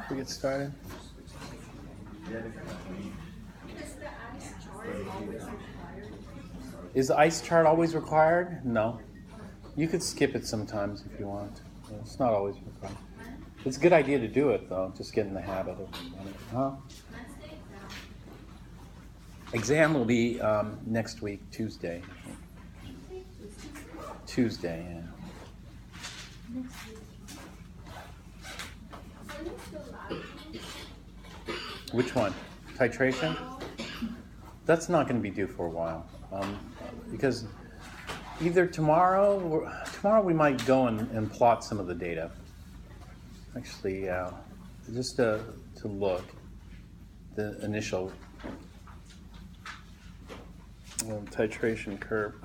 we get started? Is the ice chart always required? No. You could skip it sometimes if you want. It's not always required. It's a good idea to do it though, just get in the habit of it. Huh? Exam will be next week, Tuesday. Tuesday, yeah. Which one? Titration? That's not going to be due for a while. Because either tomorrow we might go and plot some of the data. Actually, just to look, the initial titration curve.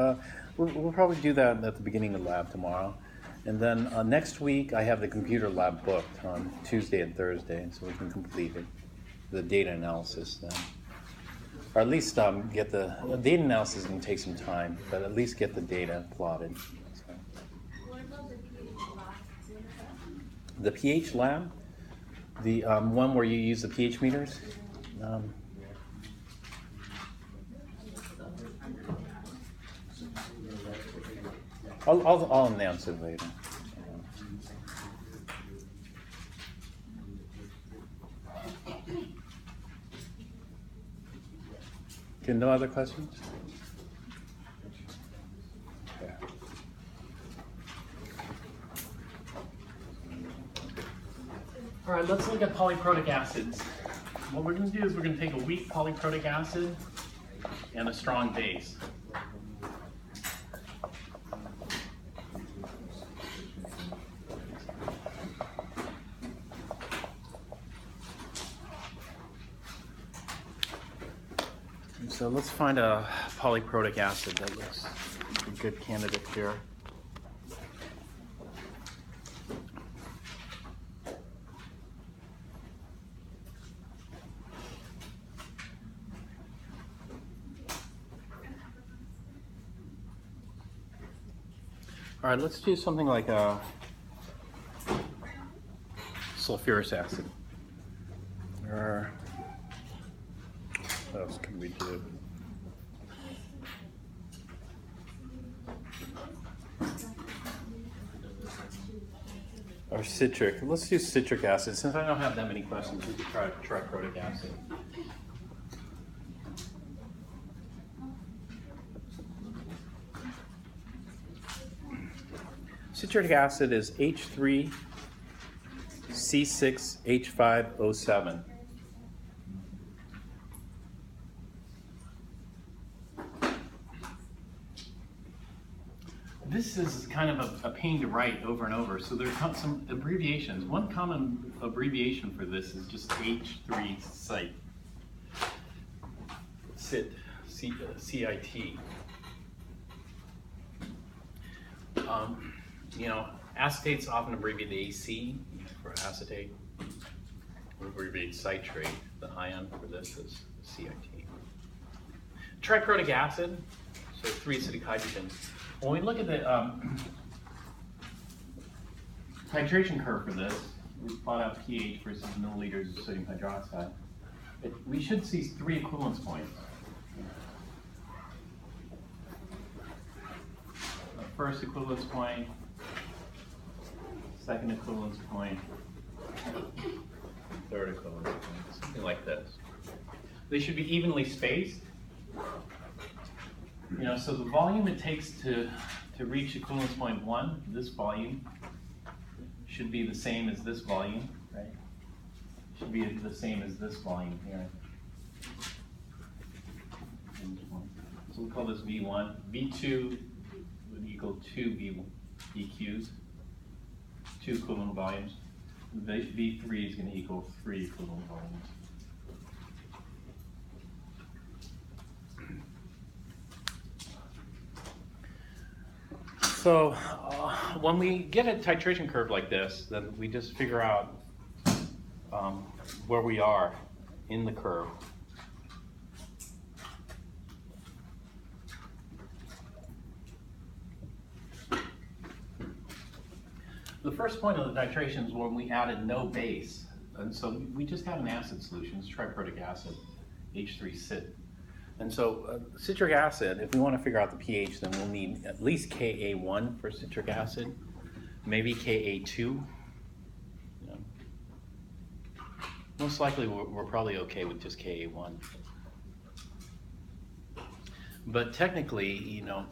We'll probably do that at the beginning of lab tomorrow. And then next week I have the computer lab booked on Tuesday and Thursday, so we can complete it, the data analysis then. Or at least get the data analysis is going to take some time, but at least get the data plotted. So. What about the pH lab? The pH lab? The one where you use the pH meters? I'll announce it later. Okay, no other questions? Yeah. All right, let's look at polyprotic acids. What we're going to do is we're going to take a weak polyprotic acid and a strong base. So let's find a polyprotic acid that looks a good candidate here. All right, let's do something like a sulfurous acid. Or what else can we do? Or citric. Let's do citric acid. Since I don't have that many questions, we could try triprotic acid. Citric acid is H3C6H5O7. This is kind of a pain to write over and over, so there's some abbreviations. One common abbreviation for this is just H3 CIT. You know, acetates often abbreviate the AC for acetate. We abbreviate citrate. The ion for this is CIT. Triprotic acid, so 3 acidic hydrogens. When we look at the titration curve for this, we plot out pH versus milliliters of sodium hydroxide. We should see 3 equivalence points. First equivalence point, second equivalence point, third equivalence point, something like this. They should be evenly spaced. You know, so the volume it takes to reach equivalence point 1, this volume, should be the same as this volume, right? Should be the same as this volume here. So we'll call this V1. V2 would equal 2 VQs, 2 equivalent volumes. V3 is going to equal 3 equivalent volumes. So when we get a titration curve like this, then we just figure out where we are in the curve. The first point of the titration is when we added no base And so we just have an acid solution, it's triprotic acid, H3-cit. And so citric acid, if we want to figure out the pH, then we'll need at least Ka1 for citric acid, maybe Ka2. You know. Most likely we're probably okay with just Ka1. But technically, you know,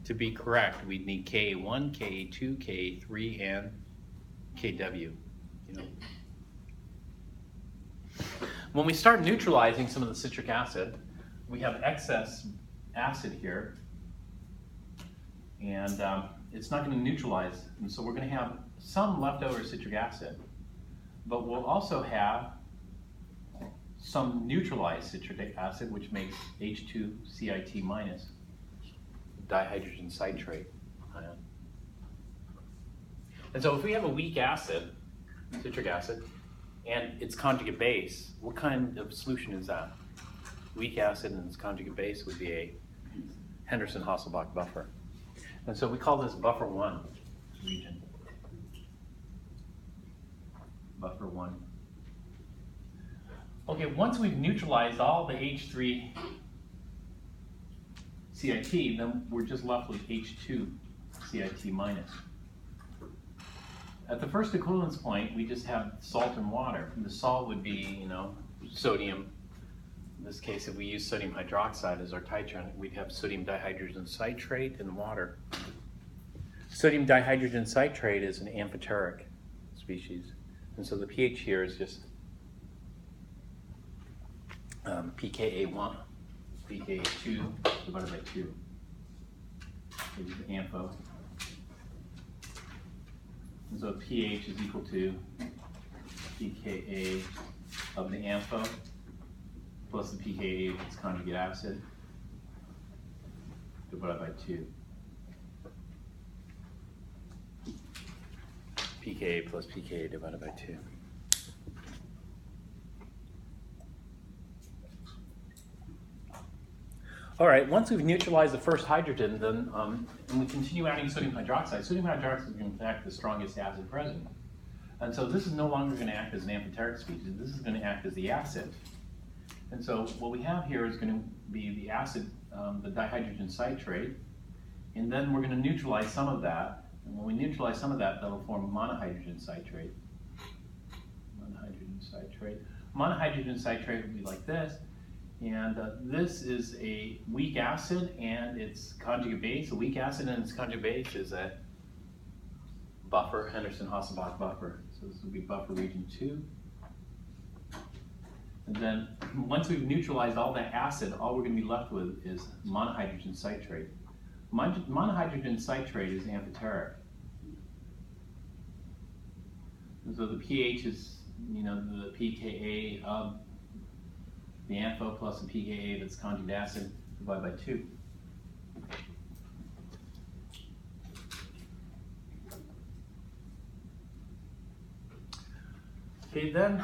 to be correct, we'd need Ka1, Ka2, Ka3, and Kw. You know. When we start neutralizing some of the citric acid, we have excess acid here, and it's not going to neutralize, and so we're going to have some leftover citric acid, but we'll also have some neutralized citric acid, which makes H2CIT minus dihydrogen citrate ion. And so if we have a weak acid, citric acid, and its conjugate base, what kind of solution is that? Weak acid and its conjugate base would be a Henderson-Hasselbalch buffer. And so we call this buffer 1 region. Buffer 1. Okay, once we've neutralized all the H3 CIT, then we're just left with H2 CIT minus. At the first equivalence point, we just have salt and water. The salt would be, you know, sodium. In this case, if we use sodium hydroxide as our titrant, we'd have sodium dihydrogen citrate and water. Sodium dihydrogen citrate is an amphoteric species. And so the pH here is just pKa1, pKa2 divided by 2. This is ampho. And so pH is equal to pKa of the ampho plus the pKa of its conjugate acid divided by 2. pKa plus pKa divided by 2. All right, once we've neutralized the first hydrogen, then and we continue adding sodium hydroxide. Sodium hydroxide is in fact the strongest acid present. And so this is no longer going to act as an amphoteric species, this is going to act as the acid. And so what we have here is going to be the acid, the dihydrogen citrate, and then we're going to neutralize some of that. And when we neutralize some of that, that'll form monohydrogen citrate. Monohydrogen citrate. Monohydrogen citrate would be like this. And this is a weak acid and its conjugate base. A weak acid and its conjugate base is a buffer, Henderson-Hasselbalch buffer. So this would be buffer region 2. And then once we've neutralized all that acid, all we're going to be left with is monohydrogen citrate. Monohydrogen citrate is amphoteric. And so the pH is, you know, the pKa of the ampho plus the pKa of its conjugate acid divided by 2. Okay, then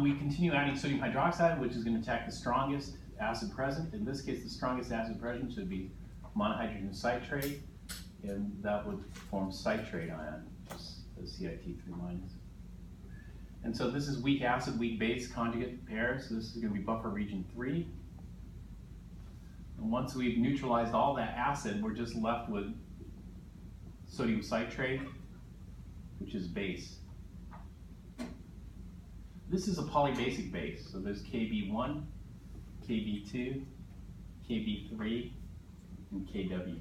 we continue adding sodium hydroxide, which is going to attack the strongest acid present. In this case, the strongest acid present should be monohydrogen citrate, and that would form citrate ion, the CIT3 minus. And so this is weak acid, weak base conjugate pair, so this is going to be buffer region 3. And once we've neutralized all that acid, we're just left with sodium citrate, which is base. This is a polybasic base, so there's Kb1, Kb2, Kb3, and Kw.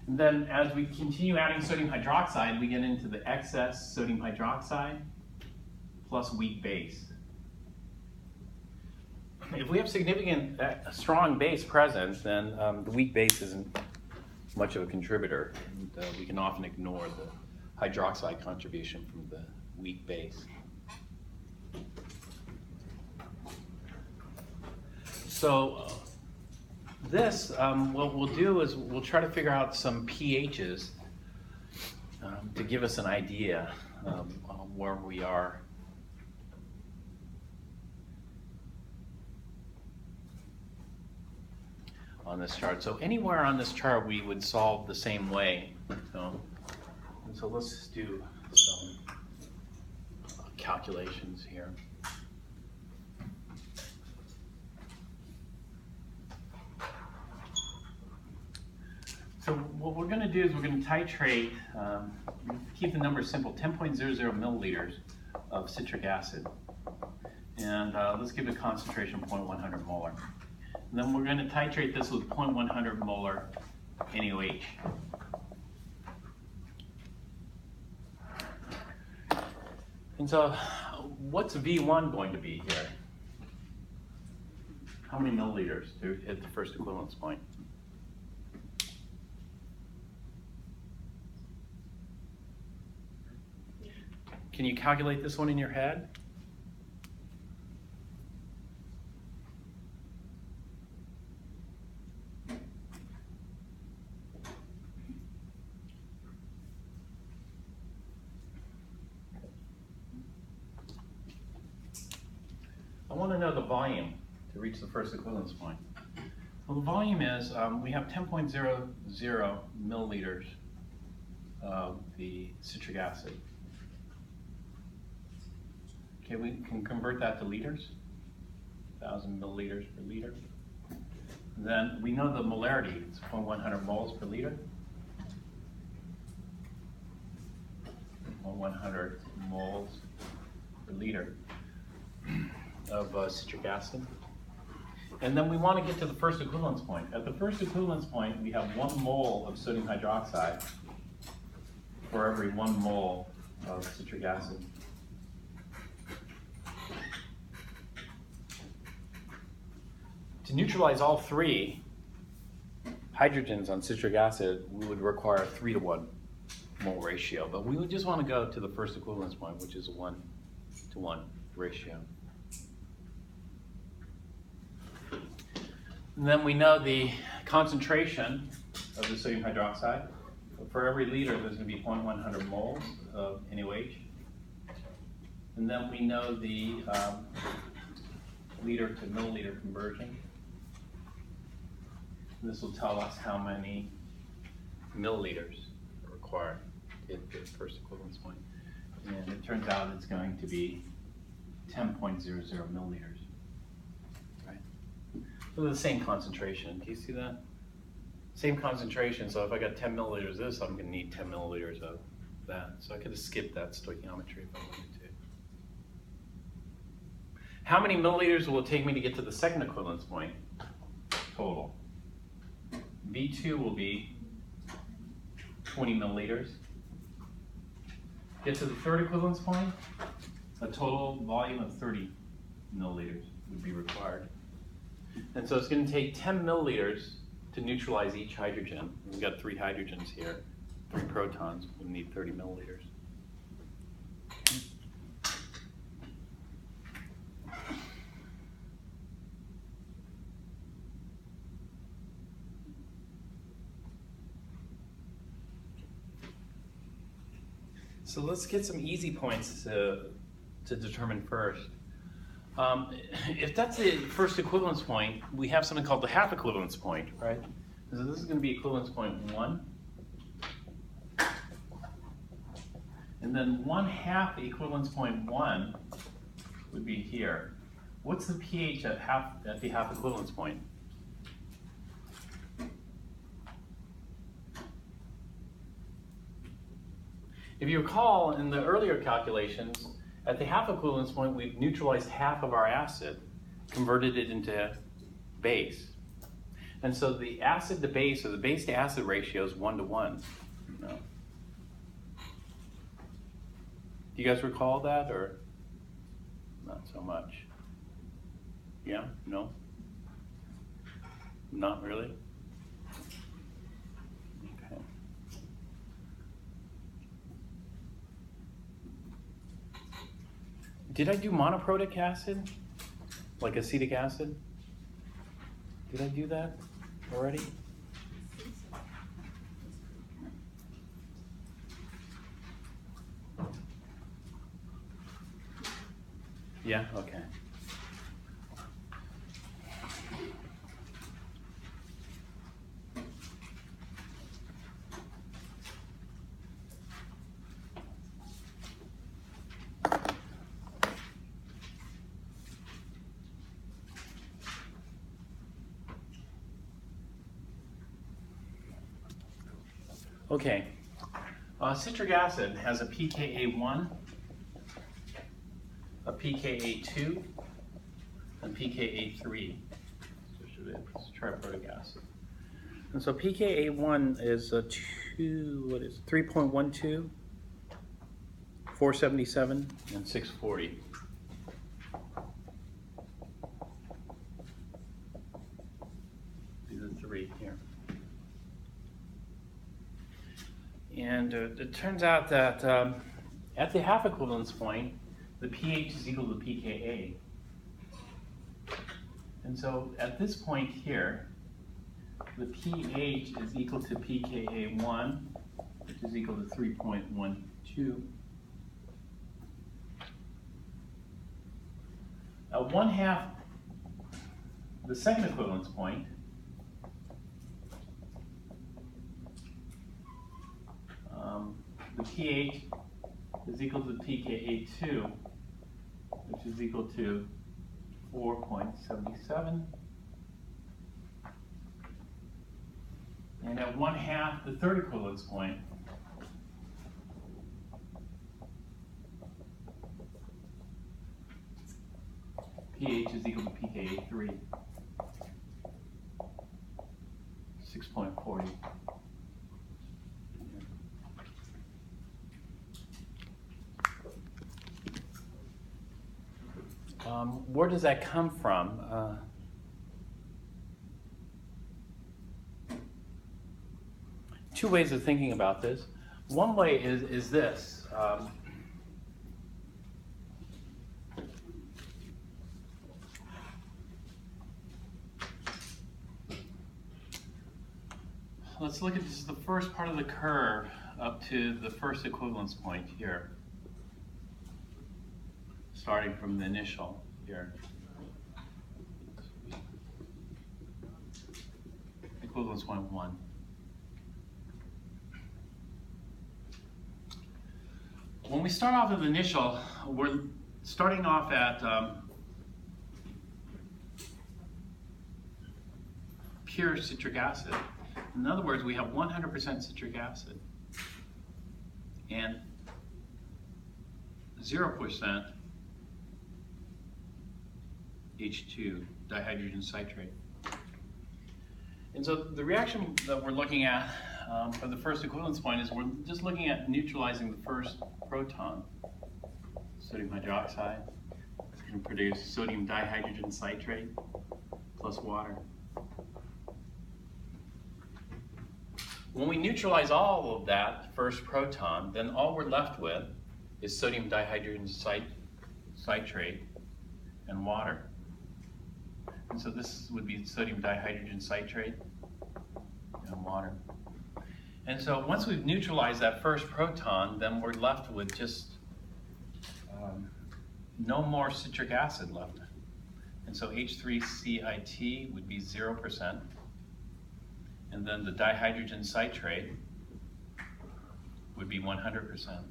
And then as we continue adding sodium hydroxide, we get into the excess sodium hydroxide plus weak base. If we have significant strong base present, then the weak base isn't much of a contributor. And, we can often ignore the hydroxide contribution from the weak base. So this, what we'll do is we'll try to figure out some pHs to give us an idea where we are. on this chart. So anywhere on this chart we would solve the same way. So let's do some calculations here. So what we're going to do is we're going to titrate, keep the numbers simple, 10.00 milliliters of citric acid. And let's give it a concentration of 0.100 molar. And then we're going to titrate this with 0.100 molar NaOH. And so what's V1 going to be here? How many milliliters to hit the first equivalence point? Can you calculate this one in your head? I want to know the volume to reach the first equivalence point. Well, the volume is, we have 10.00 milliliters of the citric acid. Okay, we can convert that to liters, 1,000 milliliters per liter. Then we know the molarity, it's 0.100 moles per liter. 0.100 moles per liter of citric acid. And then we want to get to the first equivalence point. At the first equivalence point, we have 1 mole of sodium hydroxide for every 1 mole of citric acid. To neutralize all 3 hydrogens on citric acid, we would require a 3-to-1 mole ratio, but we would just want to go to the first equivalence point, which is a 1-to-1 ratio. And then we know the concentration of the sodium hydroxide. For every liter, there's going to be 0.100 moles of NaOH. And then we know the liter to milliliter conversion. And this will tell us how many milliliters are required to hit the first equivalence point. And it turns out it's going to be 10.00 milliliters. Right? So the same concentration. Do you see that? Same concentration. So if I got 10 milliliters of this, I'm going to need 10 milliliters of that. So I could have skipped that stoichiometry if I wanted to. How many milliliters will it take me to get to the second equivalence point total? V2 will be 20 milliliters. Get to the third equivalence point, a total volume of 30 milliliters would be required. And so it's going to take 10 milliliters to neutralize each hydrogen. We've got 3 hydrogens here, 3 protons, we need 30 milliliters. So let's get some easy points to determine first. If that's the first equivalence point, we have something called the half equivalence point, right? So this is going to be equivalence point 1. And then 1/2 equivalence point 1 would be here. What's the pH at the half equivalence point? If you recall, in the earlier calculations, at the half equivalence point, we've neutralized half of our acid, converted it into base. And so the acid to base, or the base to acid ratio is 1-to-1. You know? Do you guys recall that, or not so much? Yeah? No? Not really? Okay. Did I do monoprotic acid? Like acetic acid? Did I do that already? Yeah, okay. Okay, citric acid has a pKa1, a pKa2, and pKa3. So it's triprotic acid. And so pKa1 is a 3.12, 477, and 640. These are three here. And it turns out that at the half equivalence point, the pH is equal to pKa. And so at this point here, the pH is equal to pKa1, which is equal to 3.12. At 1/2 the second equivalence point, the pH is equal to pKa2, which is equal to 4.77. And at 1/2 the third equivalence point, pH is equal to pKa3, 6.40. Where does that come from? Two ways of thinking about this. One way is this. Let's look at this is the first part of the curve up to the first equivalence point here, starting from the initial here. Equivalence point 1. When we start off with initial, we're starting off at pure citric acid. In other words, we have 100% citric acid and 0% H2 dihydrogen citrate. And so the reaction that we're looking at for the first equivalence point is we're just looking at neutralizing the first proton. Sodium hydroxide is going to produce sodium dihydrogen citrate plus water. When we neutralize all of that first proton, then all we're left with is sodium dihydrogen citrate and water. And so this would be sodium dihydrogen citrate and water. And so once we've neutralized that first proton, then we're left with just no more citric acid left. And so H3CIT would be 0%. And then the dihydrogen citrate would be 100%.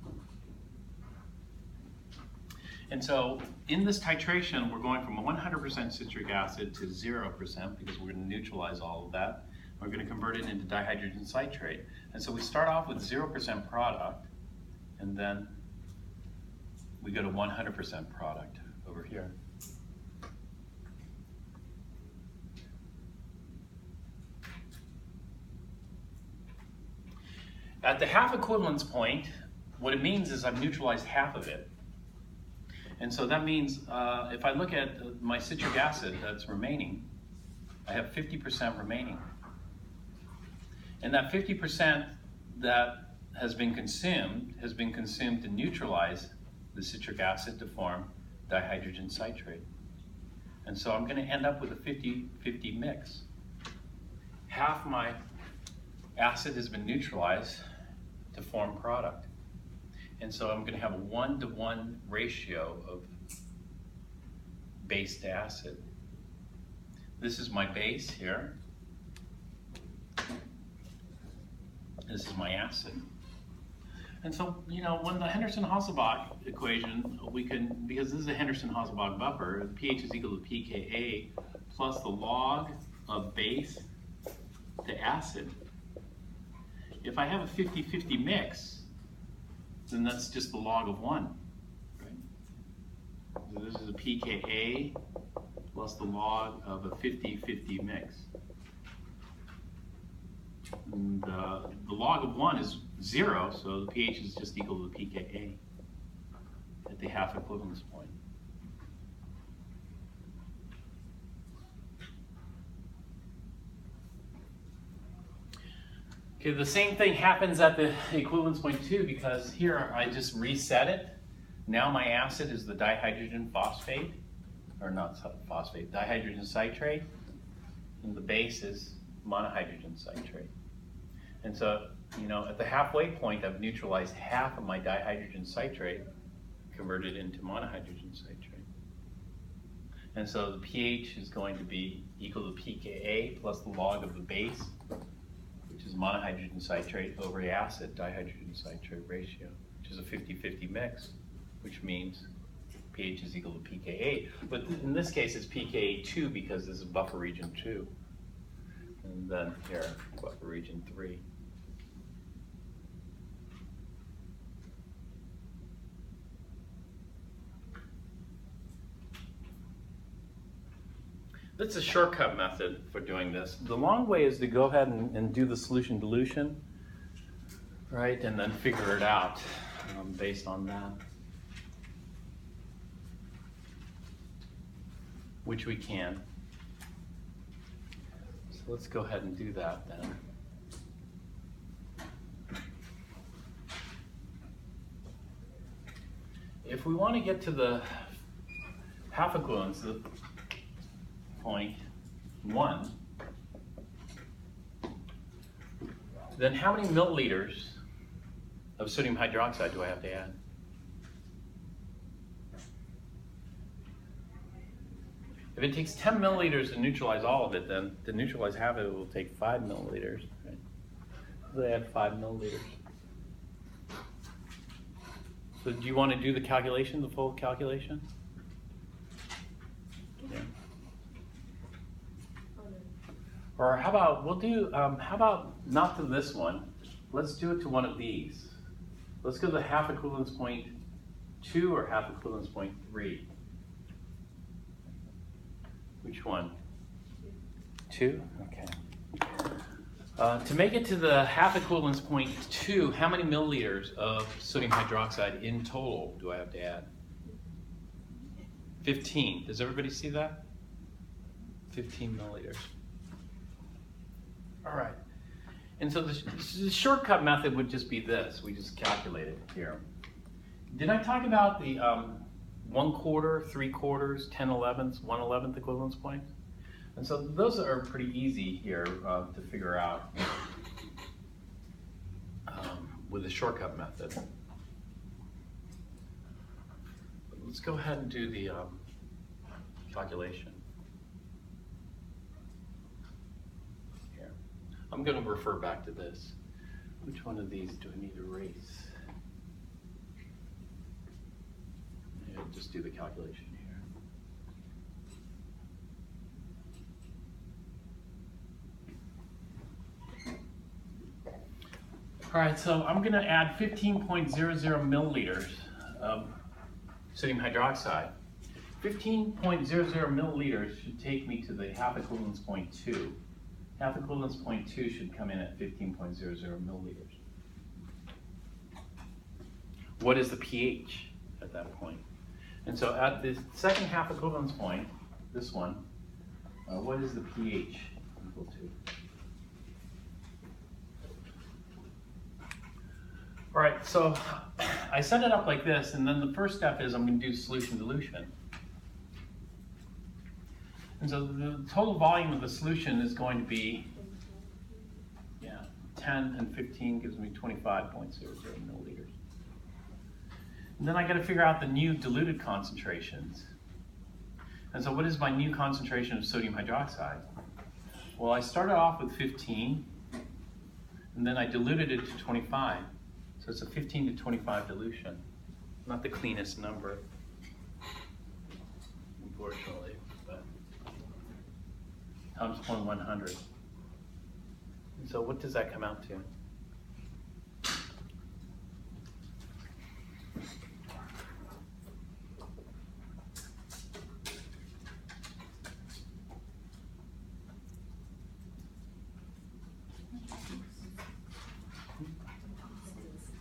And so in this titration, we're going from 100% citric acid to 0% because we're going to neutralize all of that. We're going to convert it into dihydrogen citrate. And so we start off with 0% product, and then we go to 100% product over here. At the half equivalence point, what it means is I've neutralized half of it. And so that means if I look at my citric acid that's remaining, I have 50% remaining. And that 50% that has been consumed to neutralize the citric acid to form dihydrogen citrate. And so I'm going to end up with a 50-50 mix. Half my acid has been neutralized to form product. And so I'm going to have a 1-to-1 ratio of base to acid. This is my base here. This is my acid. And so, you know, when the Henderson-Hasselbalch equation, we can, because this is a Henderson-Hasselbalch buffer, the pH is equal to pKa plus the log of base to acid. if I have a 50-50 mix, then that's just the log of 1. Right? So this is a pKa plus the log of a 50-50 mix. And the log of 1 is 0, so the pH is just equal to the pKa at the half equivalence point. Okay, the same thing happens at the equivalence point too, because here I just reset it. Now my acid is the dihydrogen phosphate, or not phosphate, dihydrogen citrate, and the base is monohydrogen citrate. And so, you know, at the halfway point, I've neutralized half of my dihydrogen citrate, converted into monohydrogen citrate. And so the pH is going to be equal to pKa plus the log of the base, which is monohydrogen citrate over the acid dihydrogen citrate ratio, which is a 50-50 mix, which means pH is equal to pKa. But in this case, it's pKa 2 because this is buffer region 2. And then here, buffer region 3. That's a shortcut method for doing this. The long way is to go ahead and do the solution dilution, right? And then figure it out based on that. Which we can. So let's go ahead and do that then. If we want to get to the half equivalence, the 0.1, then how many milliliters of sodium hydroxide do I have to add? If it takes 10 milliliters to neutralize all of it, then to neutralize half of it will take 5 milliliters. Right? So I add 5 milliliters. So do you want to do the calculation, the full calculation? Yeah. Or how about, we'll do, how about not to this one, let's do it to one of these. Let's go to the half equivalence point 2 or half equivalence point 3. Which one? 2? Okay. To make it to the half equivalence point 2, how many milliliters of sodium hydroxide in total do I have to add? 15. Does everybody see that? 15 milliliters. All right. And so the shortcut method would just be this. We just calculate it here. Did I talk about the 1/4, 3/4, 10/11, 1/11 equivalence points? And so those are pretty easy here to figure out with the shortcut method. But let's go ahead and do the calculation. Here. I'm going to refer back to this. Which one of these do I need to erase? Yeah, just do the calculation here. All right, so I'm going to add 15.00 milliliters of sodium hydroxide. 15.00 milliliters should take me to the half equivalence point 2. Half equivalence point 2 should come in at 15.00 milliliters. What is the pH at that point? And so at the second half equivalence point, this one, what is the pH equal to? All right, so I set it up like this, and then the first step is I'm going to do solution dilution. And so the total volume of the solution is going to be, 10 and 15 gives me 25.00 milliliters. And then I got to figure out the new diluted concentrations. And so what is my new concentration of sodium hydroxide? Well, I started off with 15, and then I diluted it to 25. So it's a 15 to 25 dilution. Not the cleanest number, unfortunately, but times 0.100. And so what does that come out to?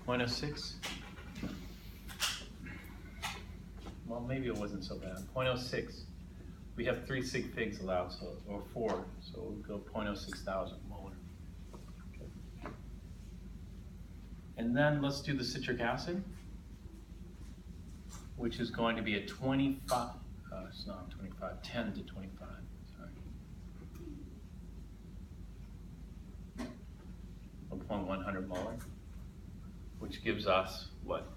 0.06. Well, maybe it wasn't so bad. 0.06. We have 3 sig figs allowed, so, or 4, so we'll go 0.06 thousand molar. Okay. And then let's do the citric acid, which is going to be at 25, it's not 25, 10 to 25, sorry. 100 molar, which gives us what?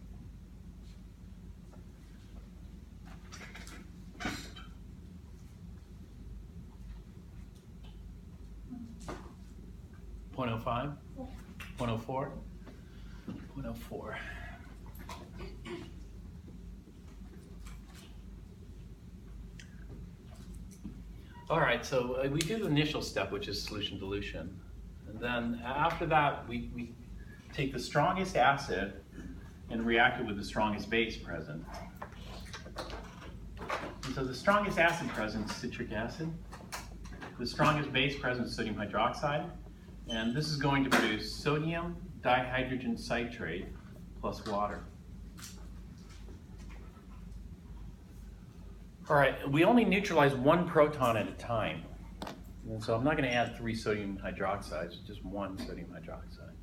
.05? 0.04? 0.04. All right, so we do the initial step, which is solution dilution. And then after that, we take the strongest acid and react it with the strongest base present. And so the strongest acid present is citric acid. The strongest base present is sodium hydroxide. And this is going to produce sodium dihydrogen citrate plus water. All right, we only neutralize 1 proton at a time. And so I'm not going to add 3 sodium hydroxides, just 1 sodium hydroxide.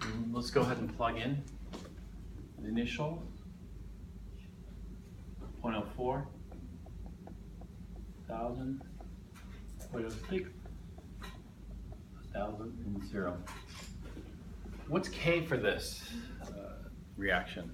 And let's go ahead and plug in the initial 0.04, 1,000, 0.06, 1,000, and 0. What's K for this reaction?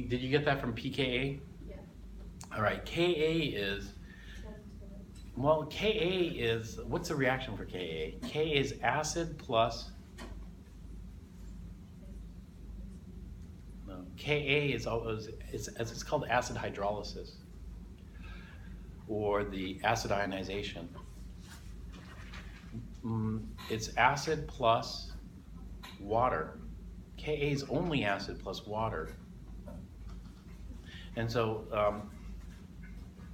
Did you get that from pKa? Yeah. All right, Ka is, well, Ka is, what's the reaction for Ka? Ka is acid plus, no, Ka is always, it's called acid hydrolysis, or the acid ionization. It's acid plus water. Ka is only acid plus water. And so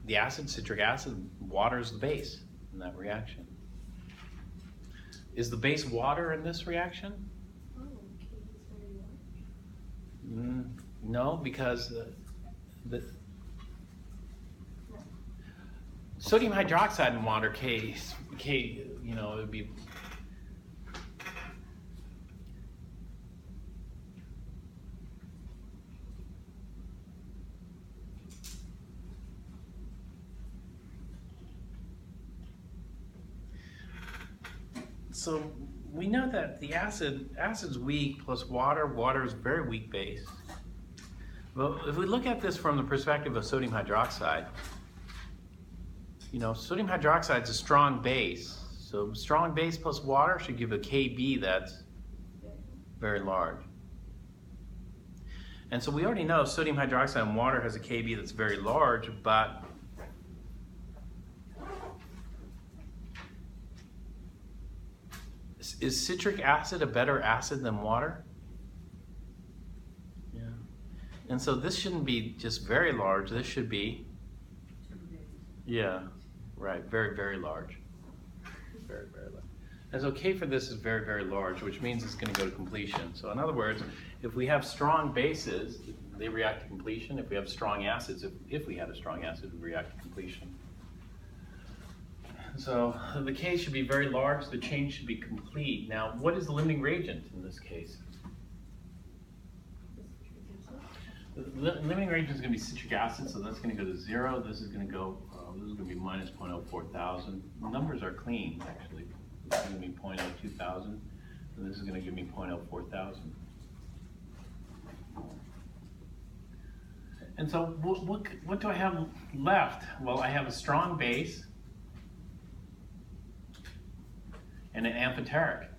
the acid, citric acid, water is the base in that reaction. Is the base water in this reaction? Oh, okay, it's very large. No, because the sodium hydroxide and water, K, you know, it would be. So we know that the acid's weak plus water is very weak base. Well, if we look at this from the perspective of sodium hydroxide, you know, sodium hydroxide is a strong base. So strong base plus water should give a Kb that's very large. And so we already know sodium hydroxide and water has a Kb that's very large, but is citric acid a better acid than water? Yeah. And so this shouldn't be just very large. This should be, yeah, right, very, very large. Very, very large. And so K for this is very, very large, which means it's going to go to completion. So in other words, if we have strong bases, they react to completion. If we have strong acids, if we had a strong acid, it would react to completion. So the K should be very large, the chain should be complete. Now, what is the limiting reagent in this case? The limiting reagent is going to be citric acid, so that's going to go to 0. This is going to go, this is going to be minus 0.04 thousand. The numbers are clean, actually. This is going to be 0.02 thousand, and this is going to give me 0.04 thousand. And so what do I have left? Well, I have a strong base and an amphoteric.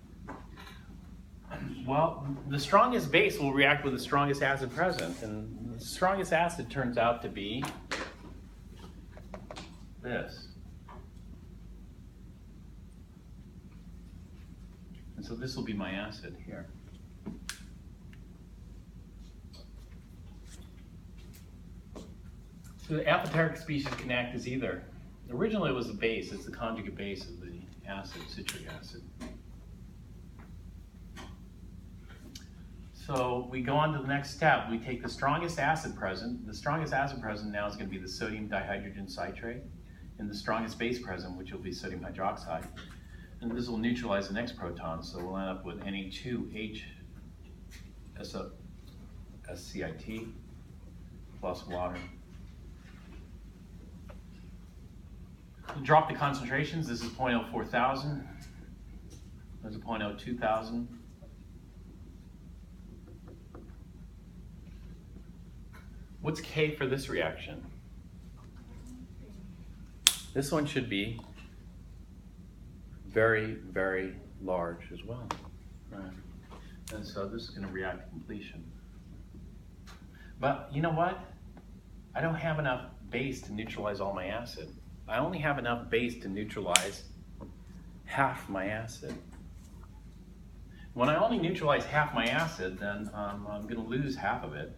Well, the strongest base will react with the strongest acid present, and the strongest acid turns out to be this. And so this will be my acid here. So the amphoteric species can act as either. Originally it was the base, it's the conjugate base of the acid, citric acid. So we go on to the next step. We take the strongest acid present. The strongest acid present now is going to be the sodium dihydrogen citrate, and the strongest base present, which will be sodium hydroxide. And this will neutralize the next proton, so we'll end up with Na2H SCIT plus water. Drop the concentrations. This is 0.04,000. There's a 0.02,000. What's K for this reaction? This one should be very, very large as well. Right. And so this is going to react to completion. But you know what? I don't have enough base to neutralize all my acid. I only have enough base to neutralize half my acid. When I only neutralize half my acid, then I'm going to lose half of it.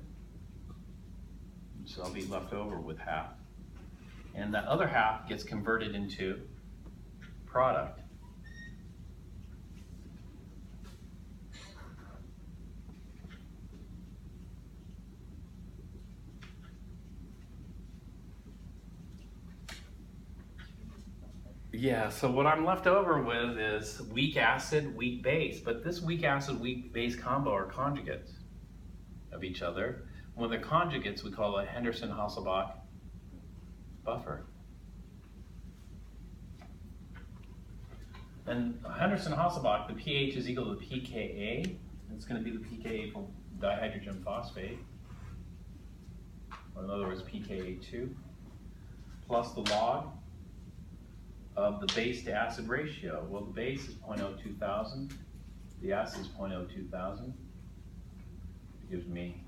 So I'll be left over with half. And that other half gets converted into product. Yeah, so what I'm left over with is weak acid, weak base. But this weak acid, weak base combo are conjugates of each other. When they're conjugates, we call it a Henderson-Hasselbalch buffer. And Henderson-Hasselbalch, the pH is equal to the pKa. It's going to be the pKa for dihydrogen phosphate, or in other words, pKa2, plus the log of the base to acid ratio. Well, the base is 0.02,000. The acid is 0.02,000. It gives me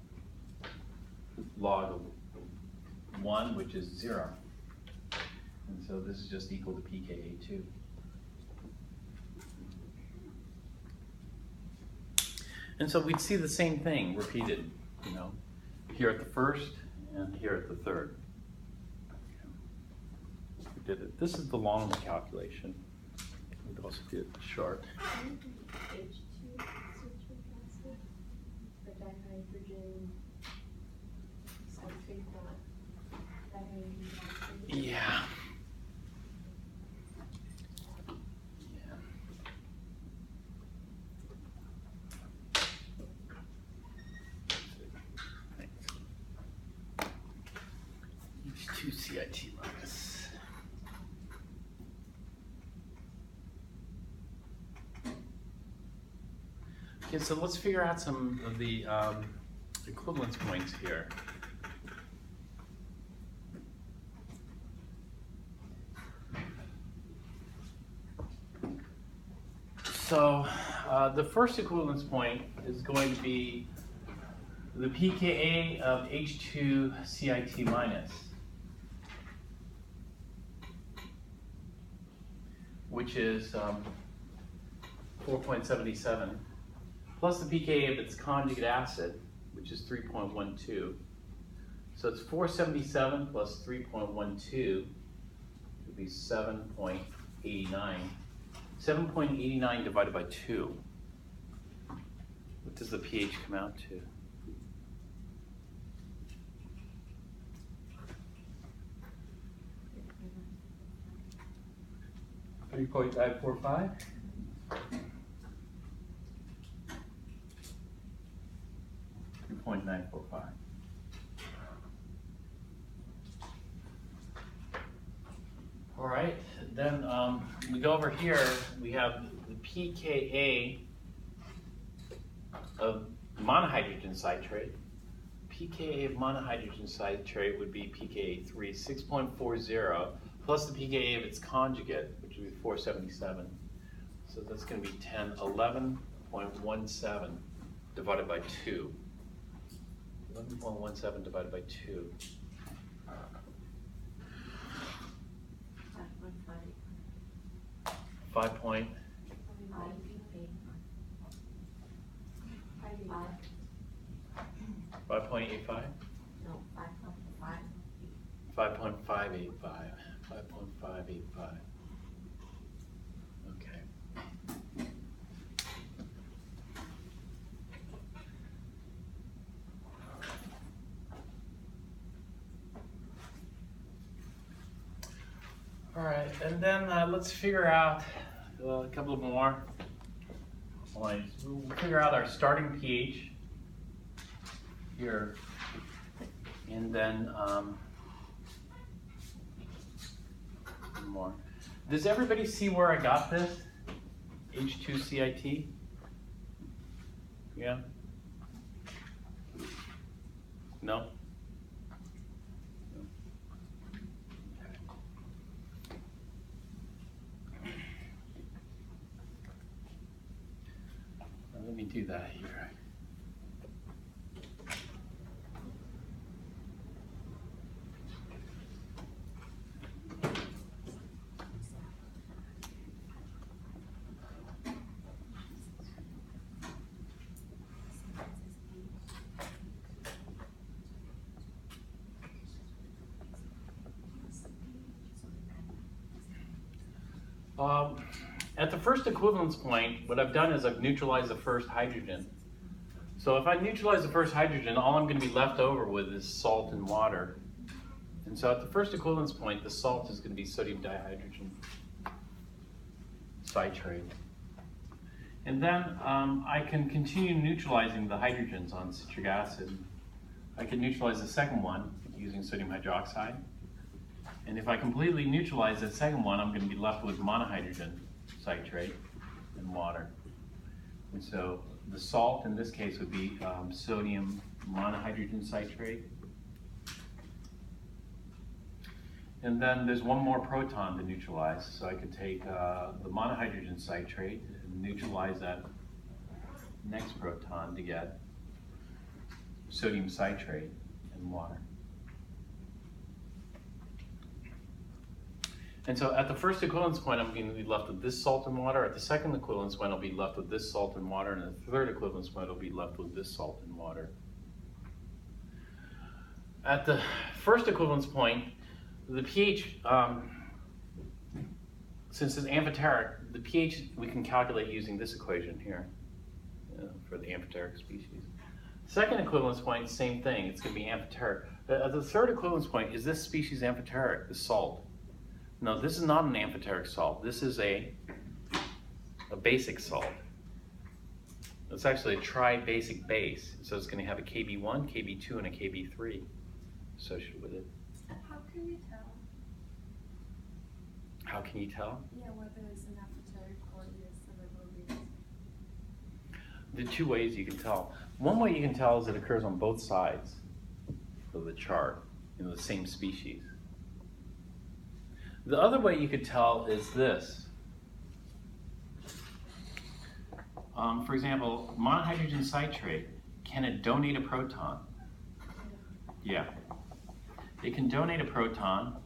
log of 1, which is 0. And so this is just equal to pKa2. And so we'd see the same thing repeated, you know, here at the first and here at the third. We did it. This is the long calculation. We'd also do it short. H2 citric acid for dihydrogen citrate, not dihydrogen citrate. Yeah. H2CIT minus. Okay, so let's figure out some of the equivalence points here. So the first equivalence point is going to be the pKa of H2CIT minus, which is 4.77, plus the pKa of its conjugate acid, which is 3.12. So it's 477 plus 3.12 would be 7.89. 7.89 divided by 2. What does the pH come out to? 3.945. .945. All right, then we go over here. We have the pKa of monohydrogen citrate. pKa of monohydrogen citrate would be pKa3, 6.40, plus the pKa of its conjugate, which would be 477. So that's going to be 1011 11.17 divided by 2. 11.17 divided by 2. 5 point. 5.85? No, 5.5. 5.585. 5.585. Okay. All right, and then let's figure out a couple of more points. We'll figure out our starting pH here, and then one more. Does everybody see where I got this? H2CIT? Yeah? No? Let me do that here. At the first equivalence point, what I've done is I've neutralized the first hydrogen. So if I neutralize the first hydrogen, all I'm going to be left over with is salt and water. And so at the first equivalence point, the salt is going to be sodium dihydrogen citrate. And then I can continue neutralizing the hydrogens on citric acid. I can neutralize the second one using sodium hydroxide. And if I completely neutralize that second one, I'm going to be left with monohydrogen citrate and water. And so the salt in this case would be sodium monohydrogen citrate. And then there's one more proton to neutralize. So I could take the monohydrogen citrate and neutralize that next proton to get sodium citrate and water. And so at the first equivalence point, I'm going to be left with this salt and water. At the second equivalence point, I'll be left with this salt and water. And at the third equivalence point, I'll be left with this salt and water. At the first equivalence point, the pH, since it's amphoteric, the pH we can calculate using this equation here for the amphoteric species. Second equivalence point, same thing. It's going to be amphoteric. At the third equivalence point, is this species amphoteric, the salt? No, this is not an amphoteric salt. This is a basic salt. It's actually a tri-basic base. So it's going to have a KB1, KB2, and a KB3 associated with it. How can you tell? How can you tell? Yeah, whether it's an amphoteric or it's a regular base. There are two ways you can tell. One way you can tell is it occurs on both sides of the chart, the same species. The other way you could tell is this. For example, monohydrogen citrate, can it donate a proton? Yeah. It can donate a proton,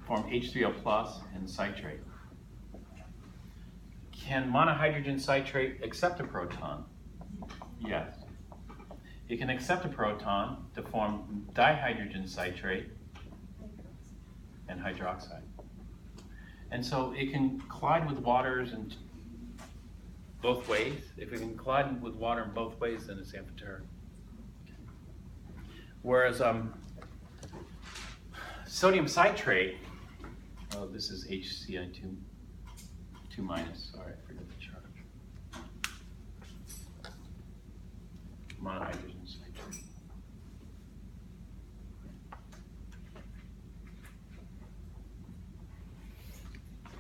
form H3O plus and citrate. Can monohydrogen citrate accept a proton? Yes. It can accept a proton to form dihydrogen citrate and hydroxide. And so it can collide with waters in both ways. If it can collide with water in both ways, then it's amphoteric. Whereas sodium citrate, oh, this is HCl2 minus, sorry, I forgot the charge. Monohydrogen citrate.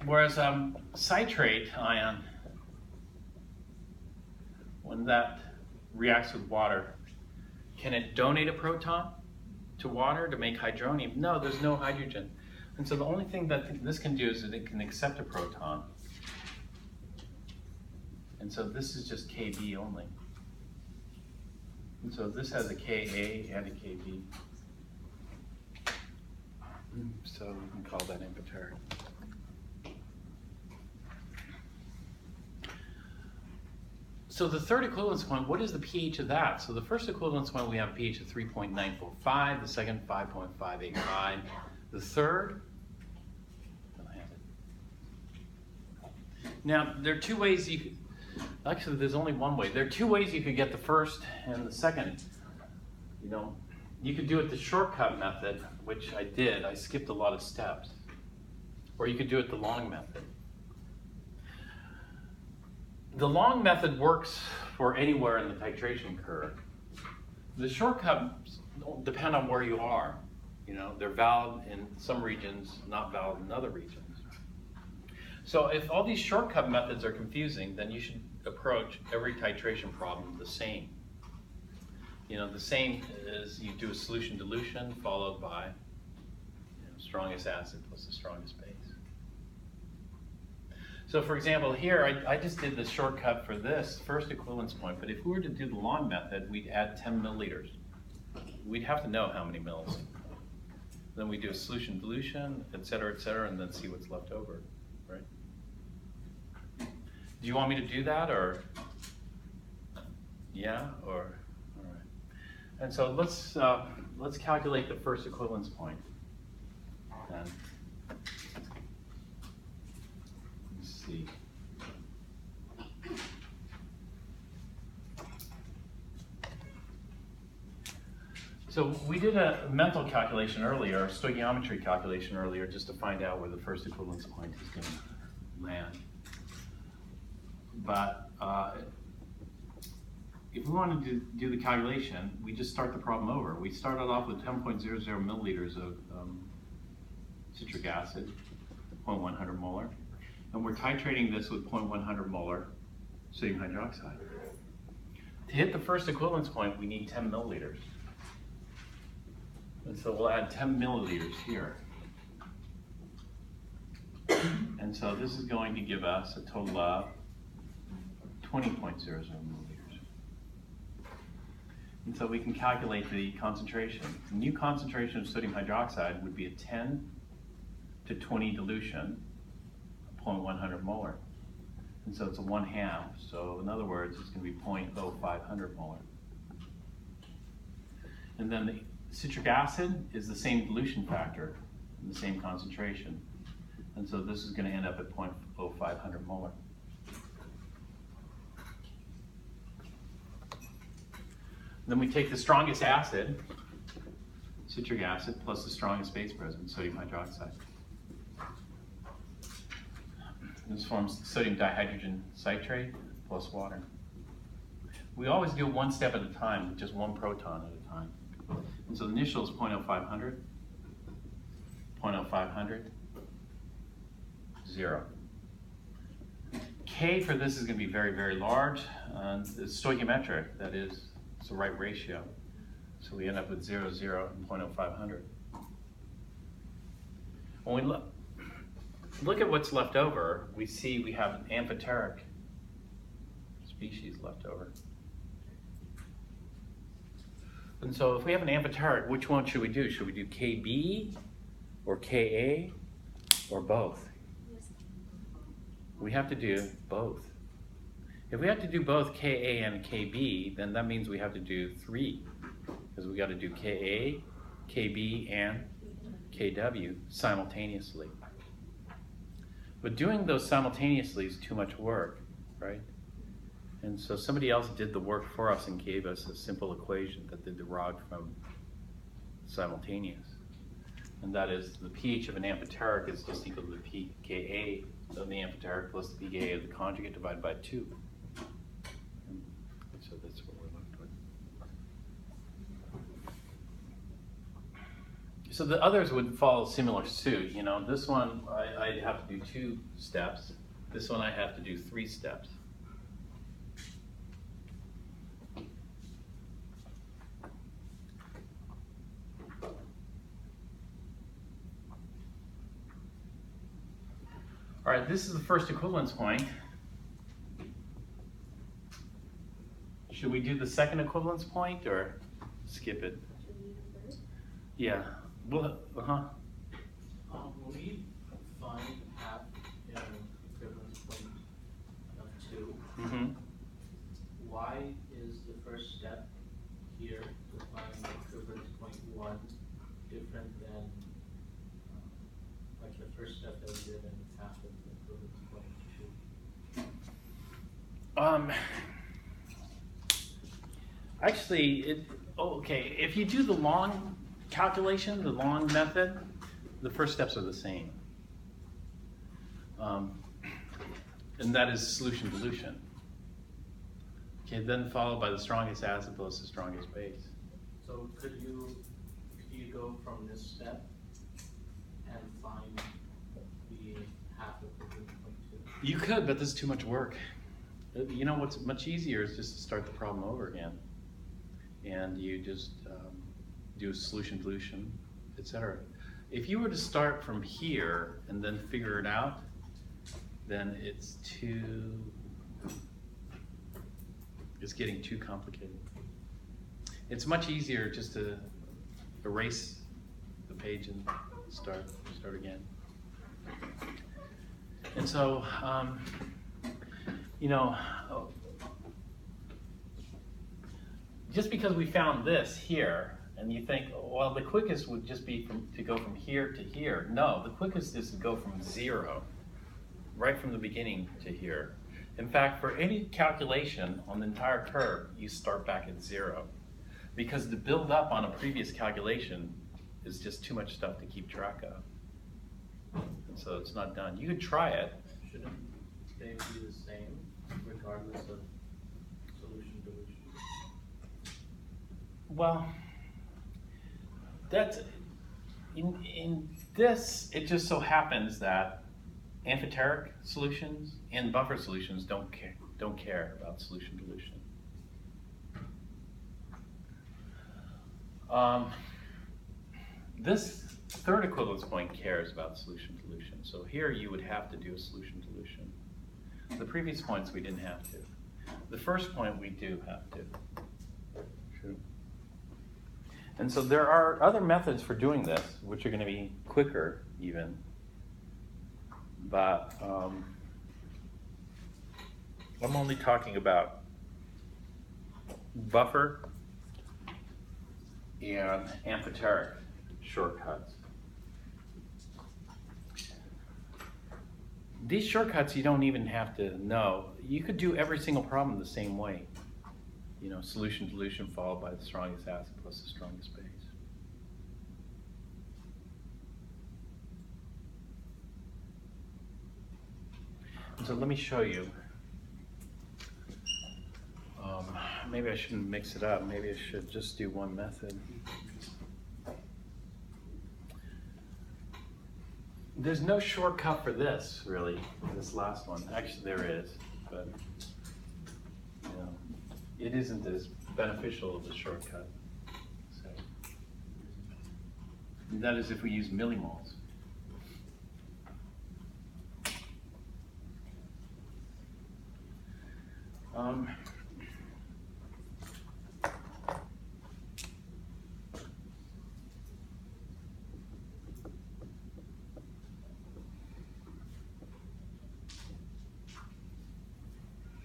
Whereas citrate ion, when that reacts with water, can it donate a proton to water to make hydronium? No, there's no hydrogen. And so the only thing that this can do is that it can accept a proton. And so this is just KB only. And so this has a KA and a KB. So we can call that amphoteric. So the third equivalence point, what is the pH of that? So the first equivalence point, we have a pH of 3.945, the second 5.585. The third, now there are two ways you could, actually there's only one way. There are two ways you could get the first and the second. You know, you could do it the shortcut method, which I did. I skipped a lot of steps. Or you could do it the long method. The long method works for anywhere in the titration curve. The shortcuts depend on where you are. You know, they're valid in some regions, not valid in other regions. So if all these shortcut methods are confusing, then you should approach every titration problem the same. You know, the same is you do a solution dilution followed by strongest acid plus the strongest base. So for example, here I just did the shortcut for this first equivalence point, but if we were to do the long method, we'd add 10 milliliters. We'd have to know how many mils. Then we do a solution dilution, et cetera, and then see what's left over, right? Do you want me to do that, or? Yeah, or, all right. And so let's calculate the first equivalence point then. See. So we did a mental calculation earlier, a stoichiometry calculation earlier, just to find out where the first equivalence point is going to land. But if we wanted to do the calculation, we just start the problem over. We started off with 10.00 milliliters of citric acid, 0.100 molar. And we're titrating this with 0.100 molar sodium hydroxide. To hit the first equivalence point, we need 10 milliliters. And so we'll add 10 milliliters here. And so this is going to give us a total of 20.00 milliliters. And so we can calculate the concentration. The new concentration of sodium hydroxide would be a 10 to 20 dilution, 0.100 molar. And so it's a 1/2. So in other words, it's going to be 0.0500 molar. And then the citric acid is the same dilution factor, and the same concentration. And so this is going to end up at 0.0500 molar. Then we take the strongest acid, citric acid, plus the strongest base present, sodium hydroxide. This forms sodium dihydrogen citrate plus water. We always do one step at a time, just one proton at a time. And so the initial is 0.0500, 0.0500, 0. K for this is going to be very, very large. It's stoichiometric, that is, it's the right ratio. So we end up with 0, 0, and 0.0500. When we look at what's left over, we see we have an amphoteric species left over. And so if we have an amphoteric, which one should we do? Should we do KB or KA or both? We have to do both. If we have to do both KA and KB, then that means we have to do 3, because we got to do KA, KB, and KW simultaneously. But doing those simultaneously is too much work, right? And so somebody else did the work for us and gave us a simple equation that they derived from simultaneous. And that is the pH of an amphoteric is just equal to the pKa of the amphoteric plus the pKa of the conjugate divided by 2. And so that's what we're left with. So the others would follow similar suit. You know, this one I'd have to do 2 steps. This one I have to do 3 steps. All right, this is the first equivalence point. should we do the second equivalence point or skip it? Should we do the third? Yeah. Well, When we find half in equivalence point of 2, Mm-hmm. why is the first step here to find equivalence point 1 different than like the first step that we did in half of the equivalence point 2? Actually, okay, if you do the long calculation, the long method, the first steps are the same. And that is solution dilution. Okay, then followed by the strongest acid plus the strongest base. So could you go from this step and find the half of equivalence point 2? You could, but this is too much work. You know what's much easier is just to start the problem over again. And you just do solution dilution, etc. If you were to start from here and then figure it out, then it's getting too complicated. It's much easier just to erase the page and start again. And so, just because we found this here, and you think, well, the quickest would just be to go from here to here. No, the quickest is to go from 0, right from the beginning to here. In fact, for any calculation on the entire curve, you start back at 0. Because to build up on a previous calculation is just too much stuff to keep track of. And so it's not done. You could try it. Shouldn't they be the same regardless of solution dilution? Well, that's in this. It just so happens that amphoteric solutions and buffer solutions don't care about solution dilution. This third equivalence point cares about solution dilution. So here you would have to do a solution dilution. The previous points we didn't have to. The first point we do have to. True. And so there are other methods for doing this, which are going to be quicker even. But I'm only talking about buffer and amphoteric shortcuts. These shortcuts you don't even have to know. You could do every single problem the same way. Solution dilution followed by the strongest acid plus the strongest base. And so let me show you. Maybe I shouldn't mix it up. Maybe I should just do one method. There's no shortcut for this, really, this last one. Actually, there is, but it isn't as beneficial of a shortcut. So, that is if we use millimoles.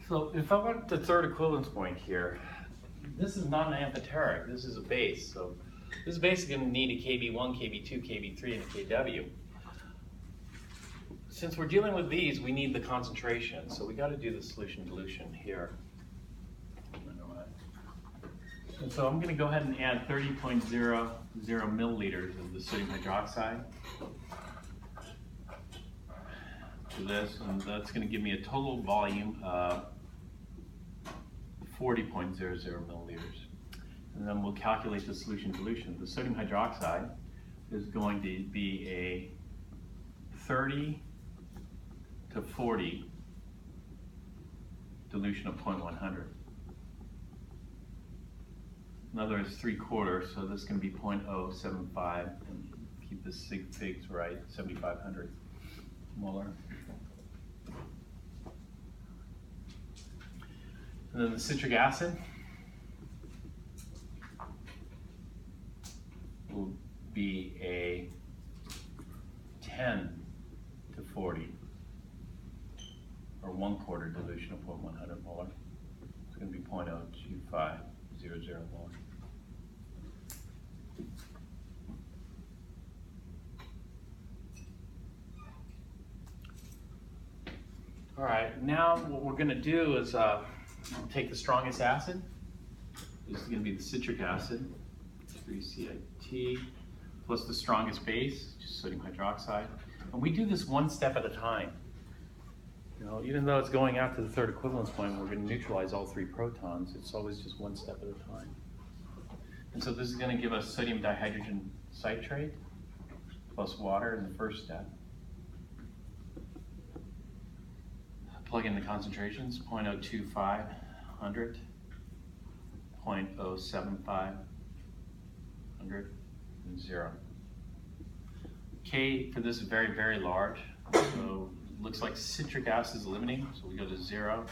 So if I want the third equivalence point here, this is not an amphoteric, this is a base. So this base is going to need a KB1, KB2, KB3, and a KW. Since we're dealing with these, we need the concentration. So we got to do the solution dilution here. And so I'm going to go ahead and add 30.00 milliliters of the sodium hydroxide to this, and that's going to give me a total volume of 40.00 milliliters. And then we'll calculate the solution dilution. The sodium hydroxide is going to be a 30 to 40 dilution of 0.100. In other words, 3/4, so this is going to be 0.075, and keep the sig figs right, 7,500 molar. And then the citric acid 1.100 molar. It's going to be 0.02500 molar. All right, now what we're going to do is take the strongest acid. This is going to be the citric acid, 3CIT, plus the strongest base, which is sodium hydroxide. And we do this one step at a time. You know, even though it's going out to the third equivalence point, we're going to neutralize all 3 protons. It's always just one step at a time. And so this is going to give us sodium dihydrogen citrate plus water in the first step. Plug in the concentrations, 0.02500, 0.07500, and 0. K for this is very, very large. So it looks like citric acid is limiting, so we go to 0.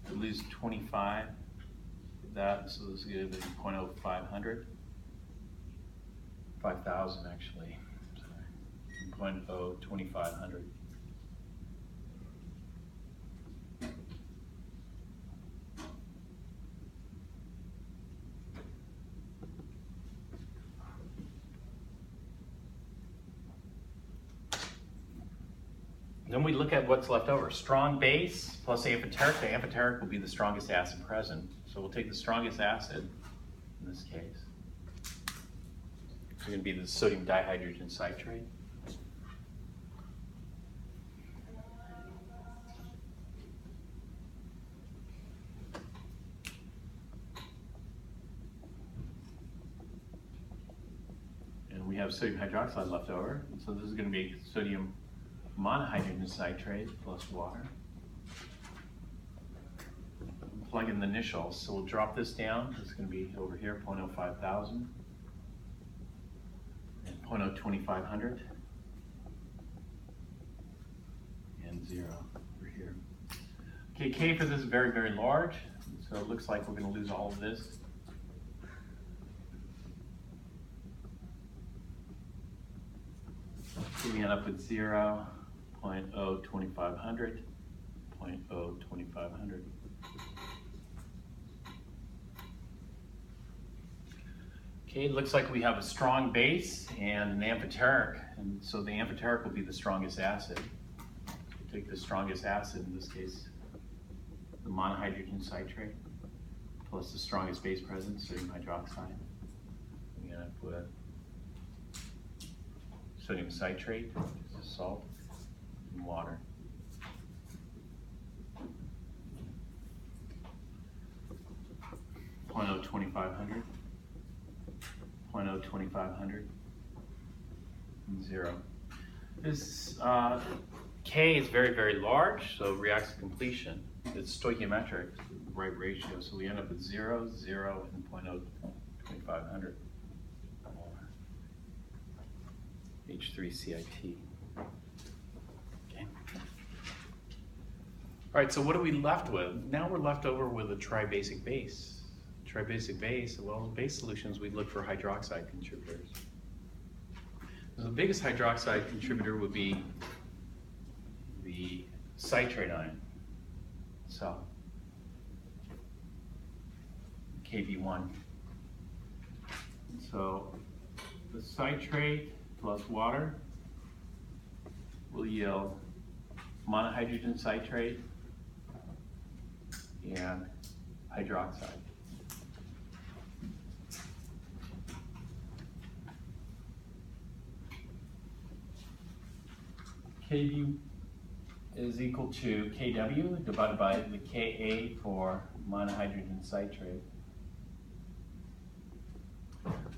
We lose 25 of that, so this is going to be 0.0500. 5,000 actually, sorry, 0.02500. Then we look at what's left over. Strong base plus amphoteric. The amphoteric will be the strongest acid present. So we'll take the strongest acid in this case. It's going to be the sodium dihydrogen citrate. And we have sodium hydroxide left over. So this is going to be sodium monohydrogen citrate plus water. Plug in the initials, so we'll drop this down. It's going to be over here, 0.05000 and 0.02500 and 0 over here. Okay, K for this is very, very large, so it looks like we're going to lose all of this. So we end up with 0. 0.02500, 0.02500. Okay, it looks like we have a strong base and an amphoteric, and so the amphoteric will be the strongest acid. We'll take the strongest acid, in this case, the monohydrogen citrate, plus the strongest base present, sodium hydroxide. We're gonna put sodium citrate, which is salt, and water. Point 0.02500, 0.02500, and 0. This K is very, very large, so it reacts to completion. It's stoichiometric, the right ratio, so we end up with 0, 0, and 0.02500. H3CIT. Okay. All right, so what are we left with? Now we're left over with a tribasic base. Tribasic base, well, in base solutions, we look for hydroxide contributors. So the biggest hydroxide contributor would be the citrate ion itself, Kb1. So the citrate plus water will yield monohydrogen citrate and hydroxide. Kb is equal to Kw divided by the Ka for monohydrogen citrate.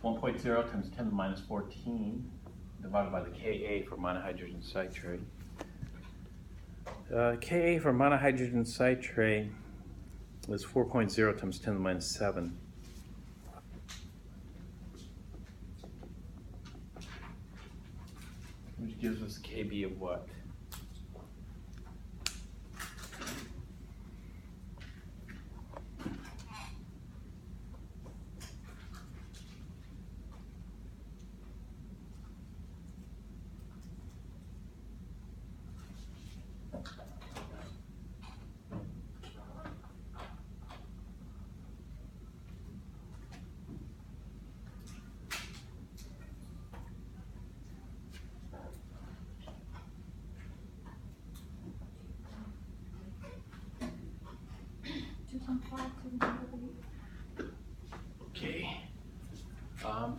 1.0 times 10 to the minus 14 divided by the Ka for monohydrogen citrate. Ka for monohydrogen citrate is 4.0 times 10 to the minus 7. Which gives us Kb of what?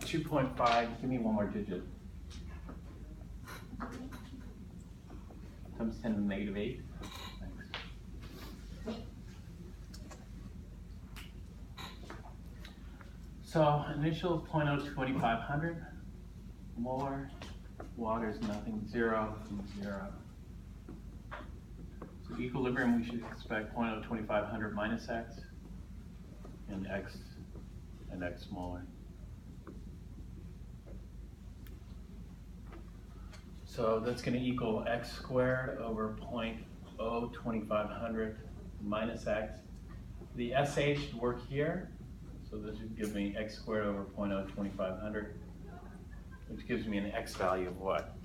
2.5, give me one more digit. Times 10 to the negative 8. Thanks. So initial 0.02500 molar, water is nothing, 0, 0. So equilibrium, we should expect 0.02500 minus x and x molar. So that's going to equal x squared over 0.02500 minus x. The SH should work here, so this would give me x squared over 0.02500, which gives me an x value of what?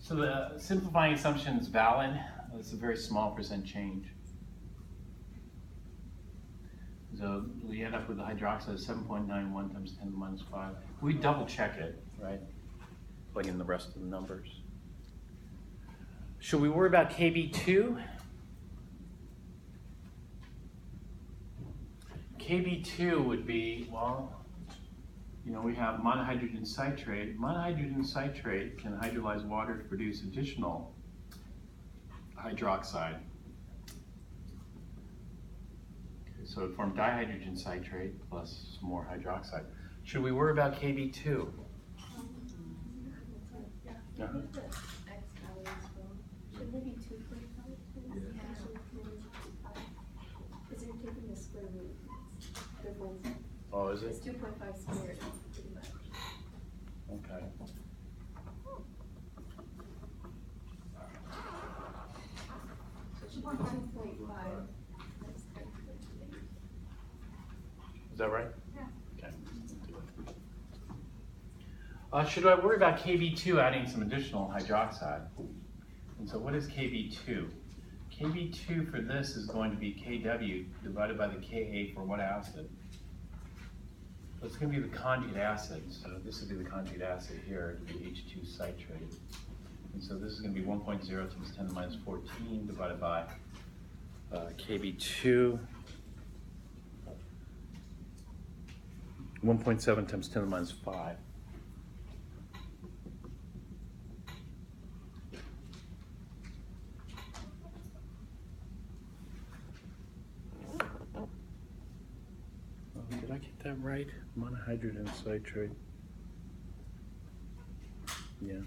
So the simplifying assumption is valid. It's a very small percent change. So we end up with the hydroxide of 7.91 times 10 to the minus 5. We double check it, right? Plug in the rest of the numbers. Should we worry about KB2? KB2 would be, well, you know, we have monohydrogen citrate. Monohydrogen citrate can hydrolyze water to produce additional hydroxide. Okay, so it formed dihydrogen citrate plus some more hydroxide. Should we worry about KB2? Uh-huh. Shouldn't it be 2.5? Because you're taking the square root. Oh, is It's it? 2.5 squared, pretty much. Okay. So it should be 2.5. Is that right? Yeah. Okay. Should I worry about KB2 adding some additional hydroxide? And so what is KB2? KB2 for this is going to be Kw divided by the Ka for what acid? So it's going to be the conjugate acid. So this would be the conjugate acid here, it would be H2 citrate. And so this is going to be 1.0 times 10 to the minus 14 divided by Kb2. 1.7 times 10 to the minus 5. Did I get that right? Monohydrogen citrate. Yeah.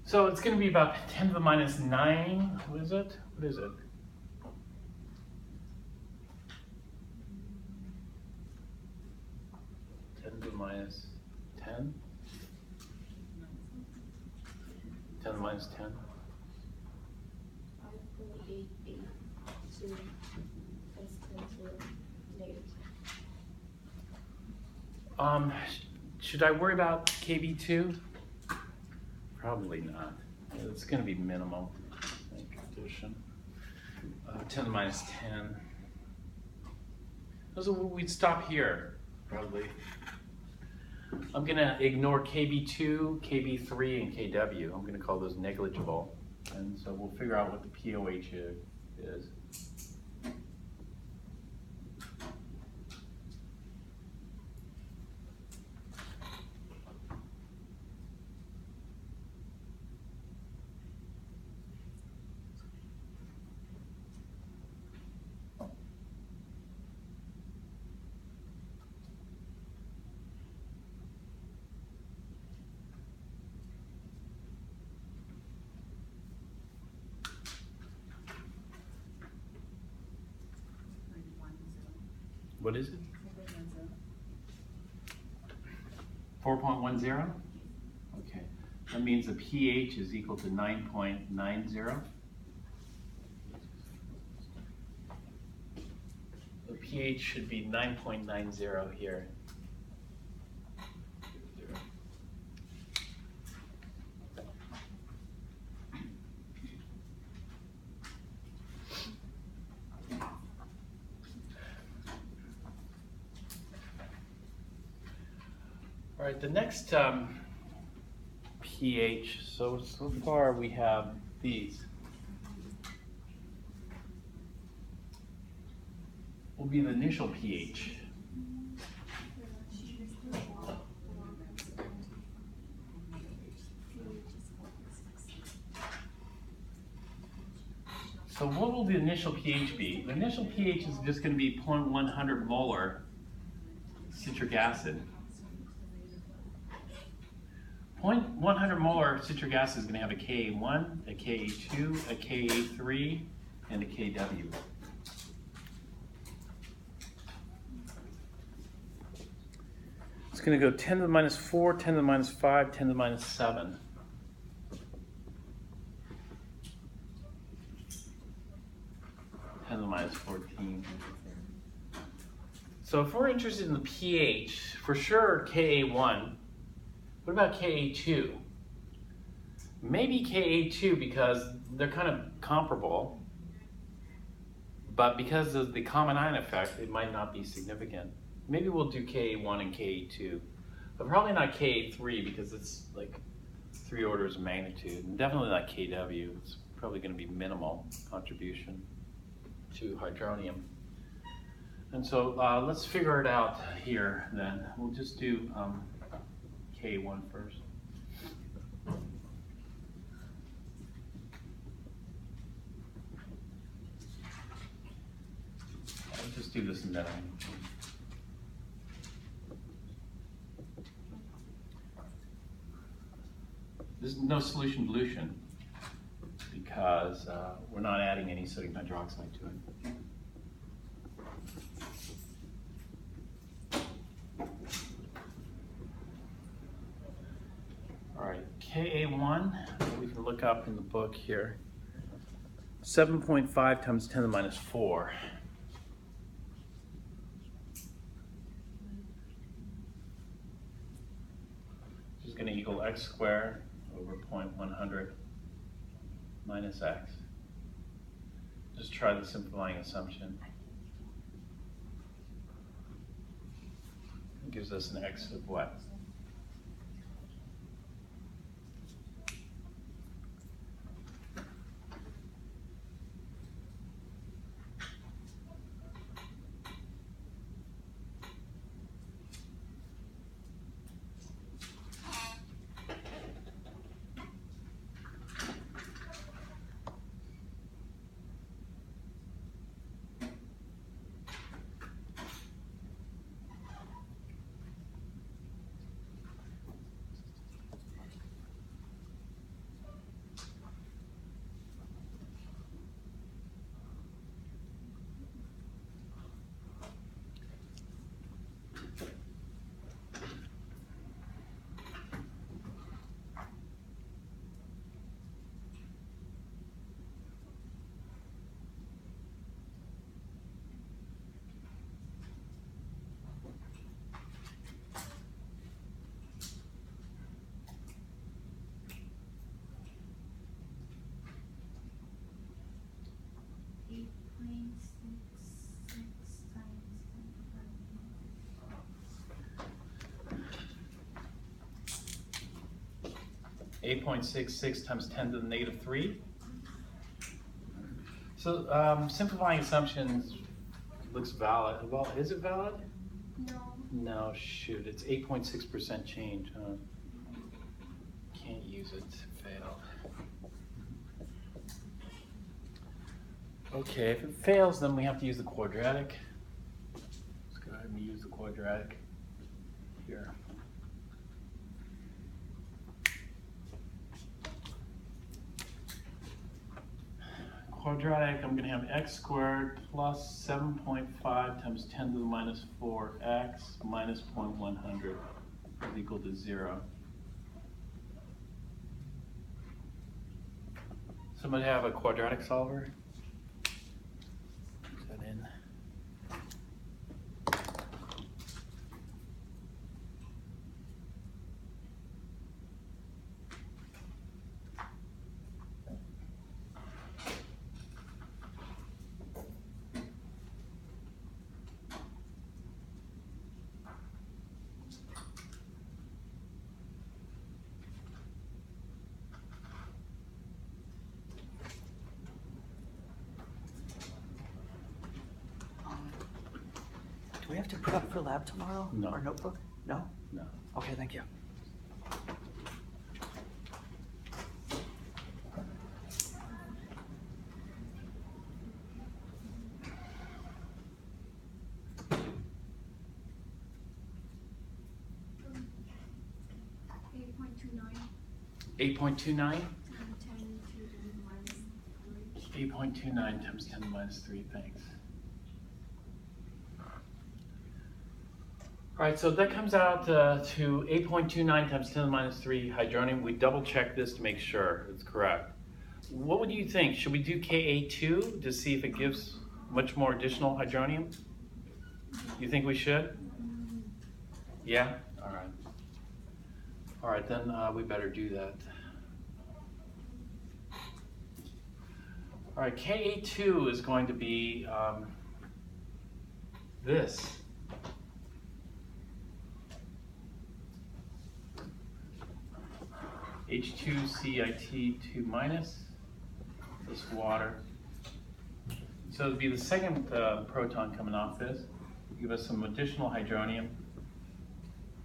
So it's going to be about 10 to the minus 9. What is it? What is it? Minus 10? 10 to the minus 10? 5.882 times 10 to the negative 10. Should I worry about KB2? Probably not. It's going to be minimal. Addition. 10 to the minus 10. So we'd stop here, probably. I'm going to ignore KB2, KB3, and KW. I'm going to call those negligible. And so we'll figure out what the POH is. What is it? 4.10? Okay. That means the pH is equal to 9.90. The pH should be 9.90 here. All right, the next pH, so far we have these. Will be the initial pH. So what will the initial pH be? The initial pH is just going to be 0.100 molar citric acid. 0.100 molar citric acid is going to have a Ka1, a Ka2, a Ka3, and a Kw. It's going to go 10 to the minus 4, 10 to the minus 5, 10 to the minus 7. -14. So if we're interested in the pH, for sure Ka1. What about Ka2? Maybe Ka2 because they're kind of comparable, but because of the common ion effect, it might not be significant. Maybe we'll do Ka1 and Ka2, but probably not Ka3 because it's like 3 orders of magnitude, and definitely not Kw. It's probably going to be minimal contribution to hydronium. And so let's figure it out here then. We'll just do K1 first. I'll just do this middle. There's no solution dilution because we're not adding any sodium hydroxide to it. All right, Ka1, we can look up in the book here. 7.5 times 10 to the minus 4. Which is going to equal x squared over 0.100 minus x. Just try the simplifying assumption. It gives us an x of what? .66 times 10 to the negative 3. So simplifying assumptions looks valid. Well, is it valid? No. No, shoot, it's 8.6% change. Can't use it, failed. Okay, if it fails, then we have to use the quadratic. Let's go ahead and use the quadratic here. quadratic, I'm gonna have x squared plus 7.5 times 10 to the minus 4x minus 0.100 is equal to 0. Somebody have a quadratic solver? Put that in. Do we have to put up for lab tomorrow? No. Our notebook? No? No. Okay, thank you. 8.29. 8.29? 10 to the minus 3. 8.29 times 10 to the minus 3, thanks. All right, so that comes out to 8.29 times 10 to the minus 3 hydronium. We double check this to make sure it's correct. What would you think? Should we do Ka2 to see if it gives much more additional hydronium? You think we should? Yeah? All right. All right, then we better do that. All right, Ka2 is going to be this. H2CiT2 minus, this water. So it'll be the second proton coming off this. Give us some additional hydronium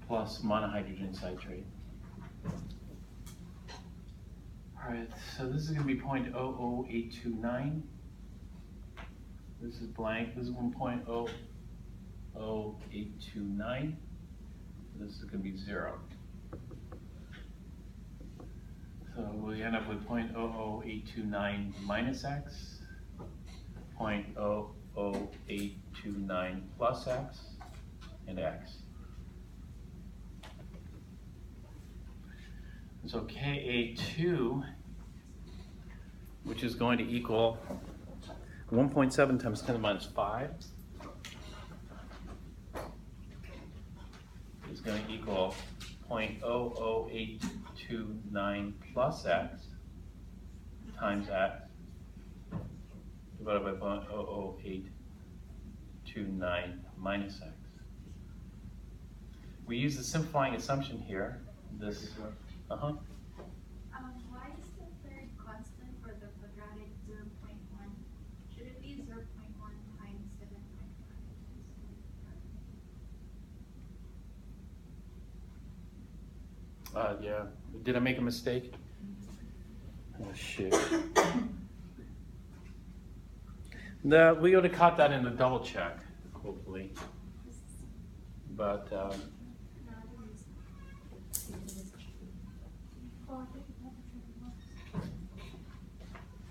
plus monohydrogen citrate. All right, so this is going to be 0.00829. This is blank. This is 1.00829. This is going to be 0. So we end up with 0.00829 minus x, 0.00829 plus x, and x. And so Ka2, which is going to equal 1.7 times 10 to the minus 5, is going to equal 0.00829 plus x times x divided by 0.00829 minus x. We use the simplifying assumption here. This, Why is the third constant for the quadratic 0.1? Should it be 0.1 times 7.5? yeah. Did I make a mistake? Oh shit. No, we would have caught that in the double check, hopefully. But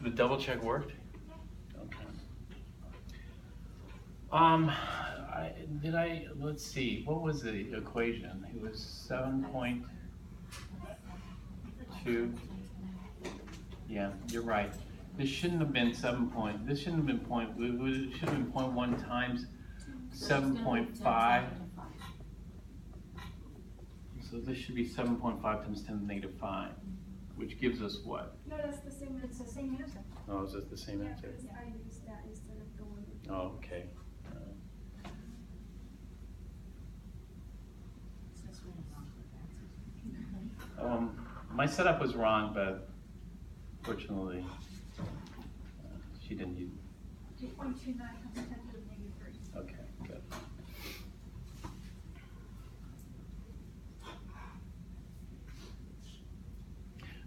the double check worked? Okay. Let's see, what was the equation? It was 7.2. Yeah, you're right. This shouldn't have been 7 point, this shouldn't have been point, it should have been 0.1 times 7.5. So this should be 7.5 times 10 to the negative 5, which gives us what? No, that's the same. It's the same answer. Oh, is that the same Yeah, answer? because I used that instead of the one. Oh, okay. My setup was wrong, but fortunately, she didn't use 8.29 times 10 to the negative 3. Okay, good.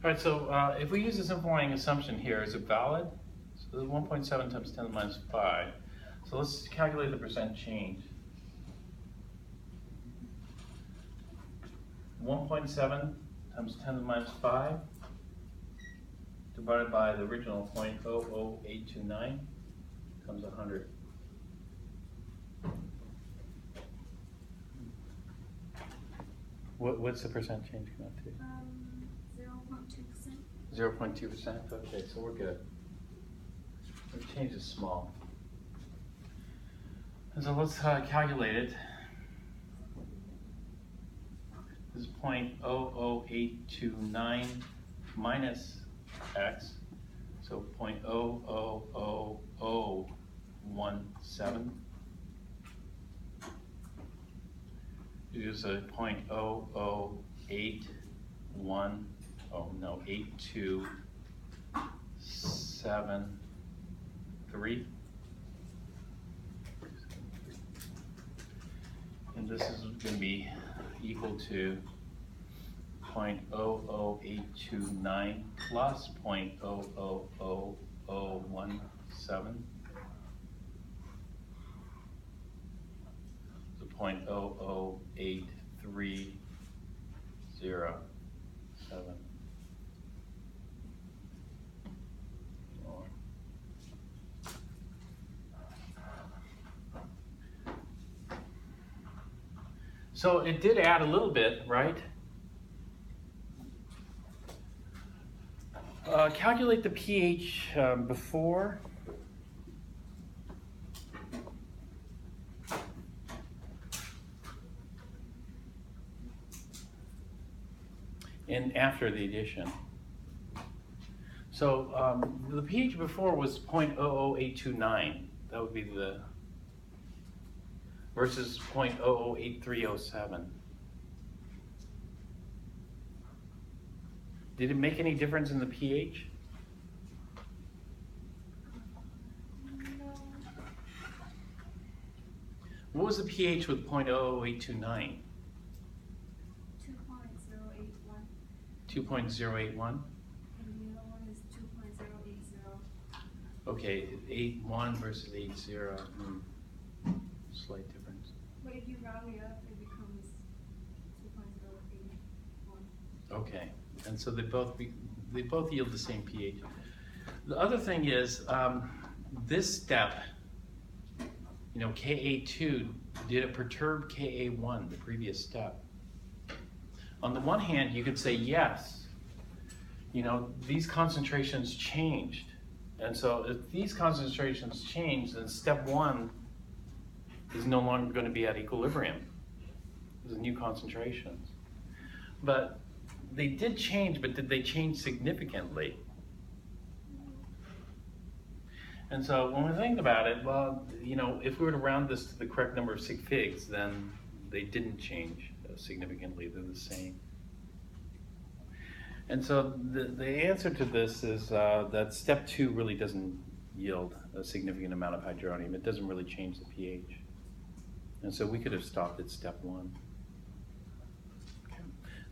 All right, so if we use the simplifying assumption here, is it valid? So this is 1.7 times 10 to the minus 5. So let's calculate the percent change. 1.7 times 10 to the minus 5 divided by the original 0.00829 comes 100. What's the percent change come out to? 0.2%. 0.2%? Okay, so we're good. The change is small. And so let's calculate it. This is 0.00829 minus x, so 0.00017. Use a 8273. And this is going to be equal to 0.00829 plus 0.00017. So 0.00837. So it did add a little bit, right? Calculate the pH before. And after the addition. So the pH before was 0.00829. That would be the versus 0.008307. Did it make any difference in the pH? No. What was the pH with 0.00829? 2.081. 2.081? And the other one is 2.080. Okay, 8.1 versus 8.0. Slight difference. But if you round it up, it becomes 2.081. Okay, and so they both yield the same pH. The other thing is this step, you know, Ka2, did it perturb Ka1, the previous step? On the one hand, you could say yes, you know, these concentrations changed. And so if these concentrations change, then step 1 is no longer going to be at equilibrium. There's new concentrations. But they did change, but did they change significantly? And so when we think about it, well, you know, if we were to round this to the correct number of sig figs, then they didn't change significantly. They're the same. And so the answer to this is that step 2 really doesn't yield a significant amount of hydronium. It doesn't really change the pH. And so we could have stopped at step 1. Okay.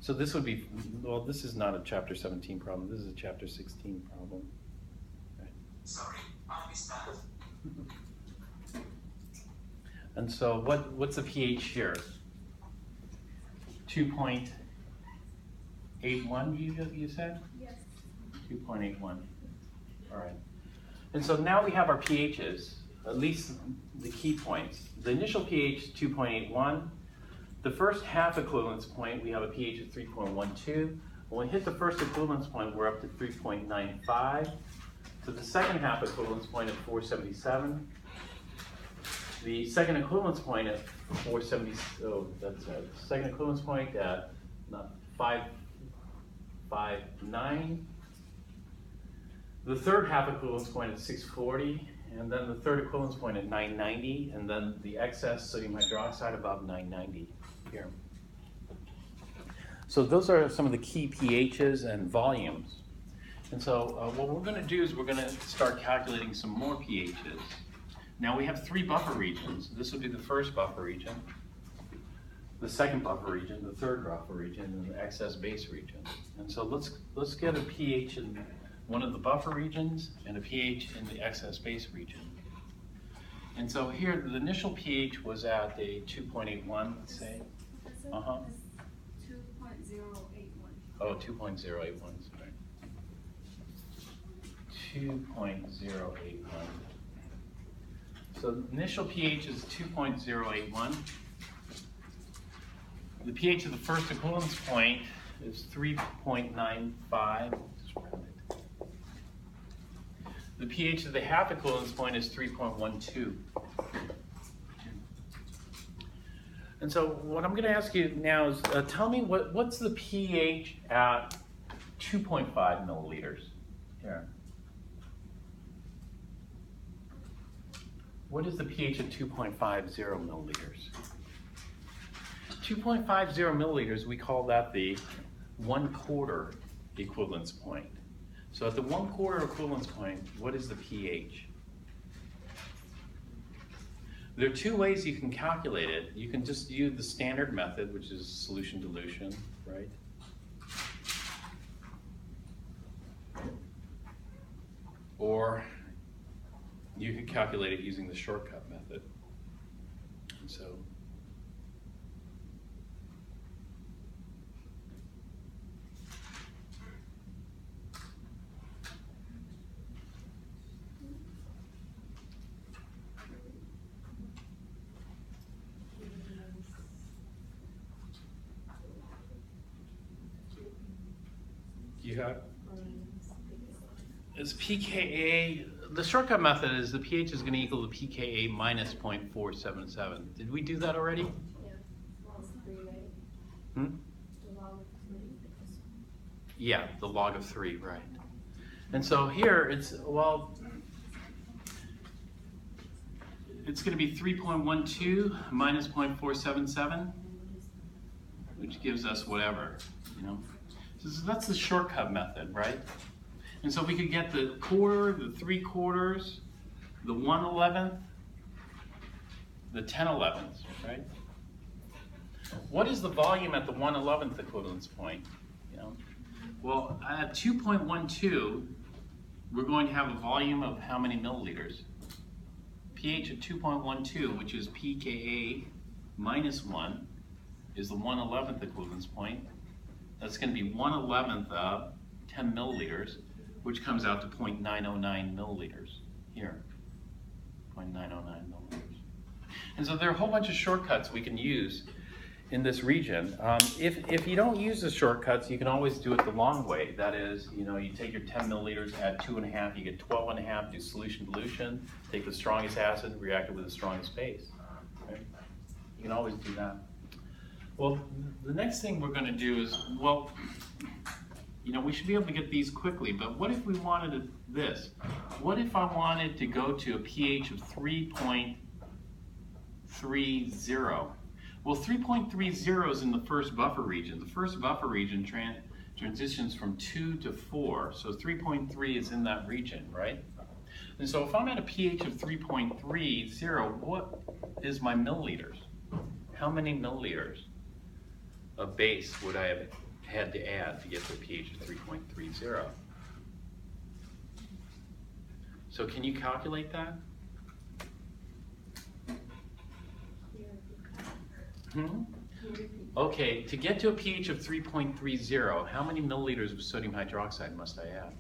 So this would be, well, this is not a chapter 17 problem. This is a chapter 16 problem. Right. Sorry, I missed that. And so what's the pH here? 2.81 you said? Yes. 2.81. All right. And so now we have our pHs, at least the key points. The initial pH 2.81. The first half equivalence point, we have a pH of 3.12. When we hit the first equivalence point, we're up to 3.95. To the second half equivalence point at 477. The second equivalence point at 470, oh, that's a second equivalence point at 559. The third half equivalence point at 640, and then the third equivalence point at 990, and then the excess sodium hydroxide above 990 here. So those are some of the key pHs and volumes. And so what we're going to do is we're going to start calculating some more pHs. Now we have 3 buffer regions. This would be the first buffer region, the second buffer region, the third buffer region, and the excess base region. And so let's get a pH in one of the buffer regions and a pH in the excess base region. And so here the initial pH was at a 2.81, let's say. Uh-huh. 2.081. Oh, 2.081, sorry. 2.081. So initial pH is 2.081. The pH of the first equivalence point is 3.95. The pH of the half equivalence point is 3.12. And so what I'm going to ask you now is tell me what's the pH at 2.5 milliliters here? What is the pH at 2.50 milliliters? 2.50 milliliters, we call that the 1/4 equivalence point. So at the 1/4 equivalence point, what is the pH? There are two ways you can calculate it. You can just use the standard method, which is solution dilution, right? Or you can calculate it using the shortcut method. And so you have is pKa. The shortcut method is the pH is going to equal to pKa minus 0.477. Did we do that already? Hmm? Yeah, the log of 3, right. And so here it's, well, it's going to be 3.12 minus 0.477, which gives us whatever, you know. So that's the shortcut method, right? And so we could get the 1/4, the 3/4, the 1/11, the 10/11, right? What is the volume at the 1/11 equivalence point? You know, well, at 2.12, we're going to have a volume of how many milliliters? pH of 2.12, which is pKa minus 1, is the 1/11 equivalence point. That's going to be 1/11 of 10 milliliters, which comes out to 0.909 milliliters here, 0.909 milliliters. And so there are a whole bunch of shortcuts we can use in this region. If you don't use the shortcuts, you can always do it the long way. That is, you know, you take your 10 milliliters, add 2.5, you get 12.5, do solution dilution, take the strongest acid, react it with the strongest base. Right? You can always do that. Well, the next thing we're going to do is, well, you know, we should be able to get these quickly, but what if we wanted this? What if I wanted to go to a pH of 3.30? Well, 3.30 is in the first buffer region. The first buffer region transitions from 2 to 4, so 3.3 is in that region, right? And so if I'm at a pH of 3.30, what is my milliliters? How many milliliters of base would I have had to add to get to a pH of 3.30? So can you calculate that? Okay, to get to a pH of 3.30, how many milliliters of sodium hydroxide must I add?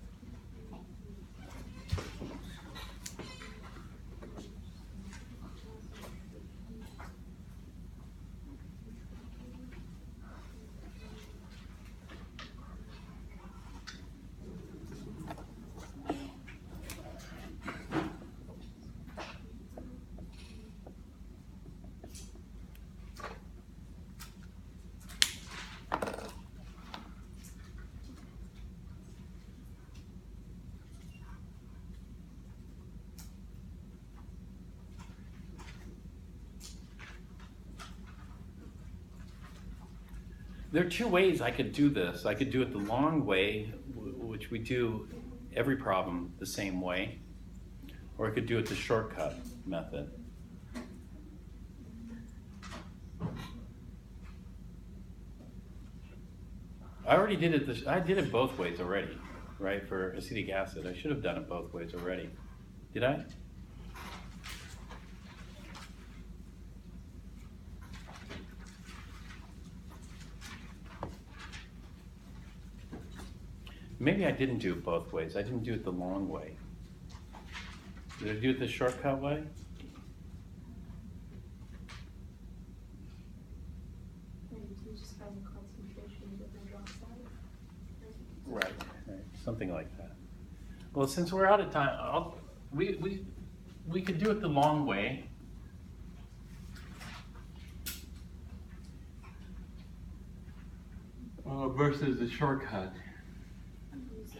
There are two ways I could do this. I could do it the long way, which we do every problem the same way, or I could do it the shortcut method. I already did it. I did it both ways already, right? For acetic acid, I should have done it both ways already. Did I? Maybe I didn't do it both ways. I didn't do it the long way. Did I do it the shortcut way? Maybe you just find the concentration with the hydroxide. Right. Something like that. Well, since we're out of time, we could do it the long way. Versus the shortcut. Use the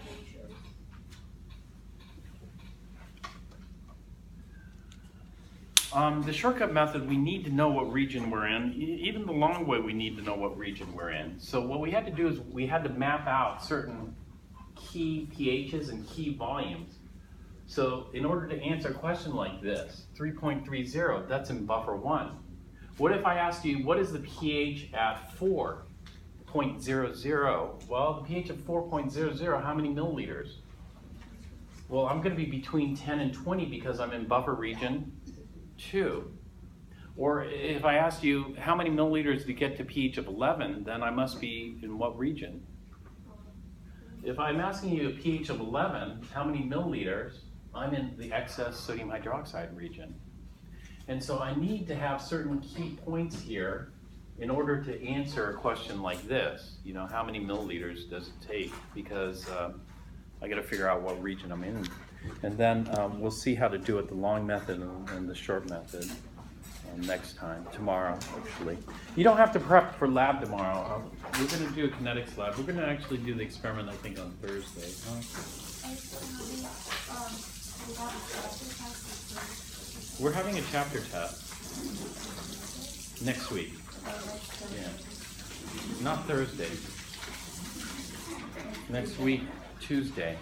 ratios. The shortcut method, we need to know what region we're in. Even the long way, we need to know what region we're in. So what we had to do is we had to map out certain key pHs and key volumes. So in order to answer a question like this, 3.30, that's in buffer 1. What if I asked you, what is the pH at 4.00? Well, the pH of 4.00, how many milliliters? Well, I'm going to be between 10 and 20 because I'm in buffer region 2. Or if I asked you, how many milliliters to get to pH of 11, then I must be in what region? If I'm asking you a pH of 11, how many milliliters? I'm in the excess sodium hydroxide region. And so I need to have certain key points here in order to answer a question like this. You know, how many milliliters does it take? Because I got to figure out what region I'm in. And then we'll see how to do it, the long method and the short method next time, tomorrow actually. You don't have to prep for lab tomorrow. We're going to do a kinetics lab. We're going to actually do the experiment, I think, on Thursday. We're having a chapter test next week. Yeah. Not Thursday. Next week, Tuesday.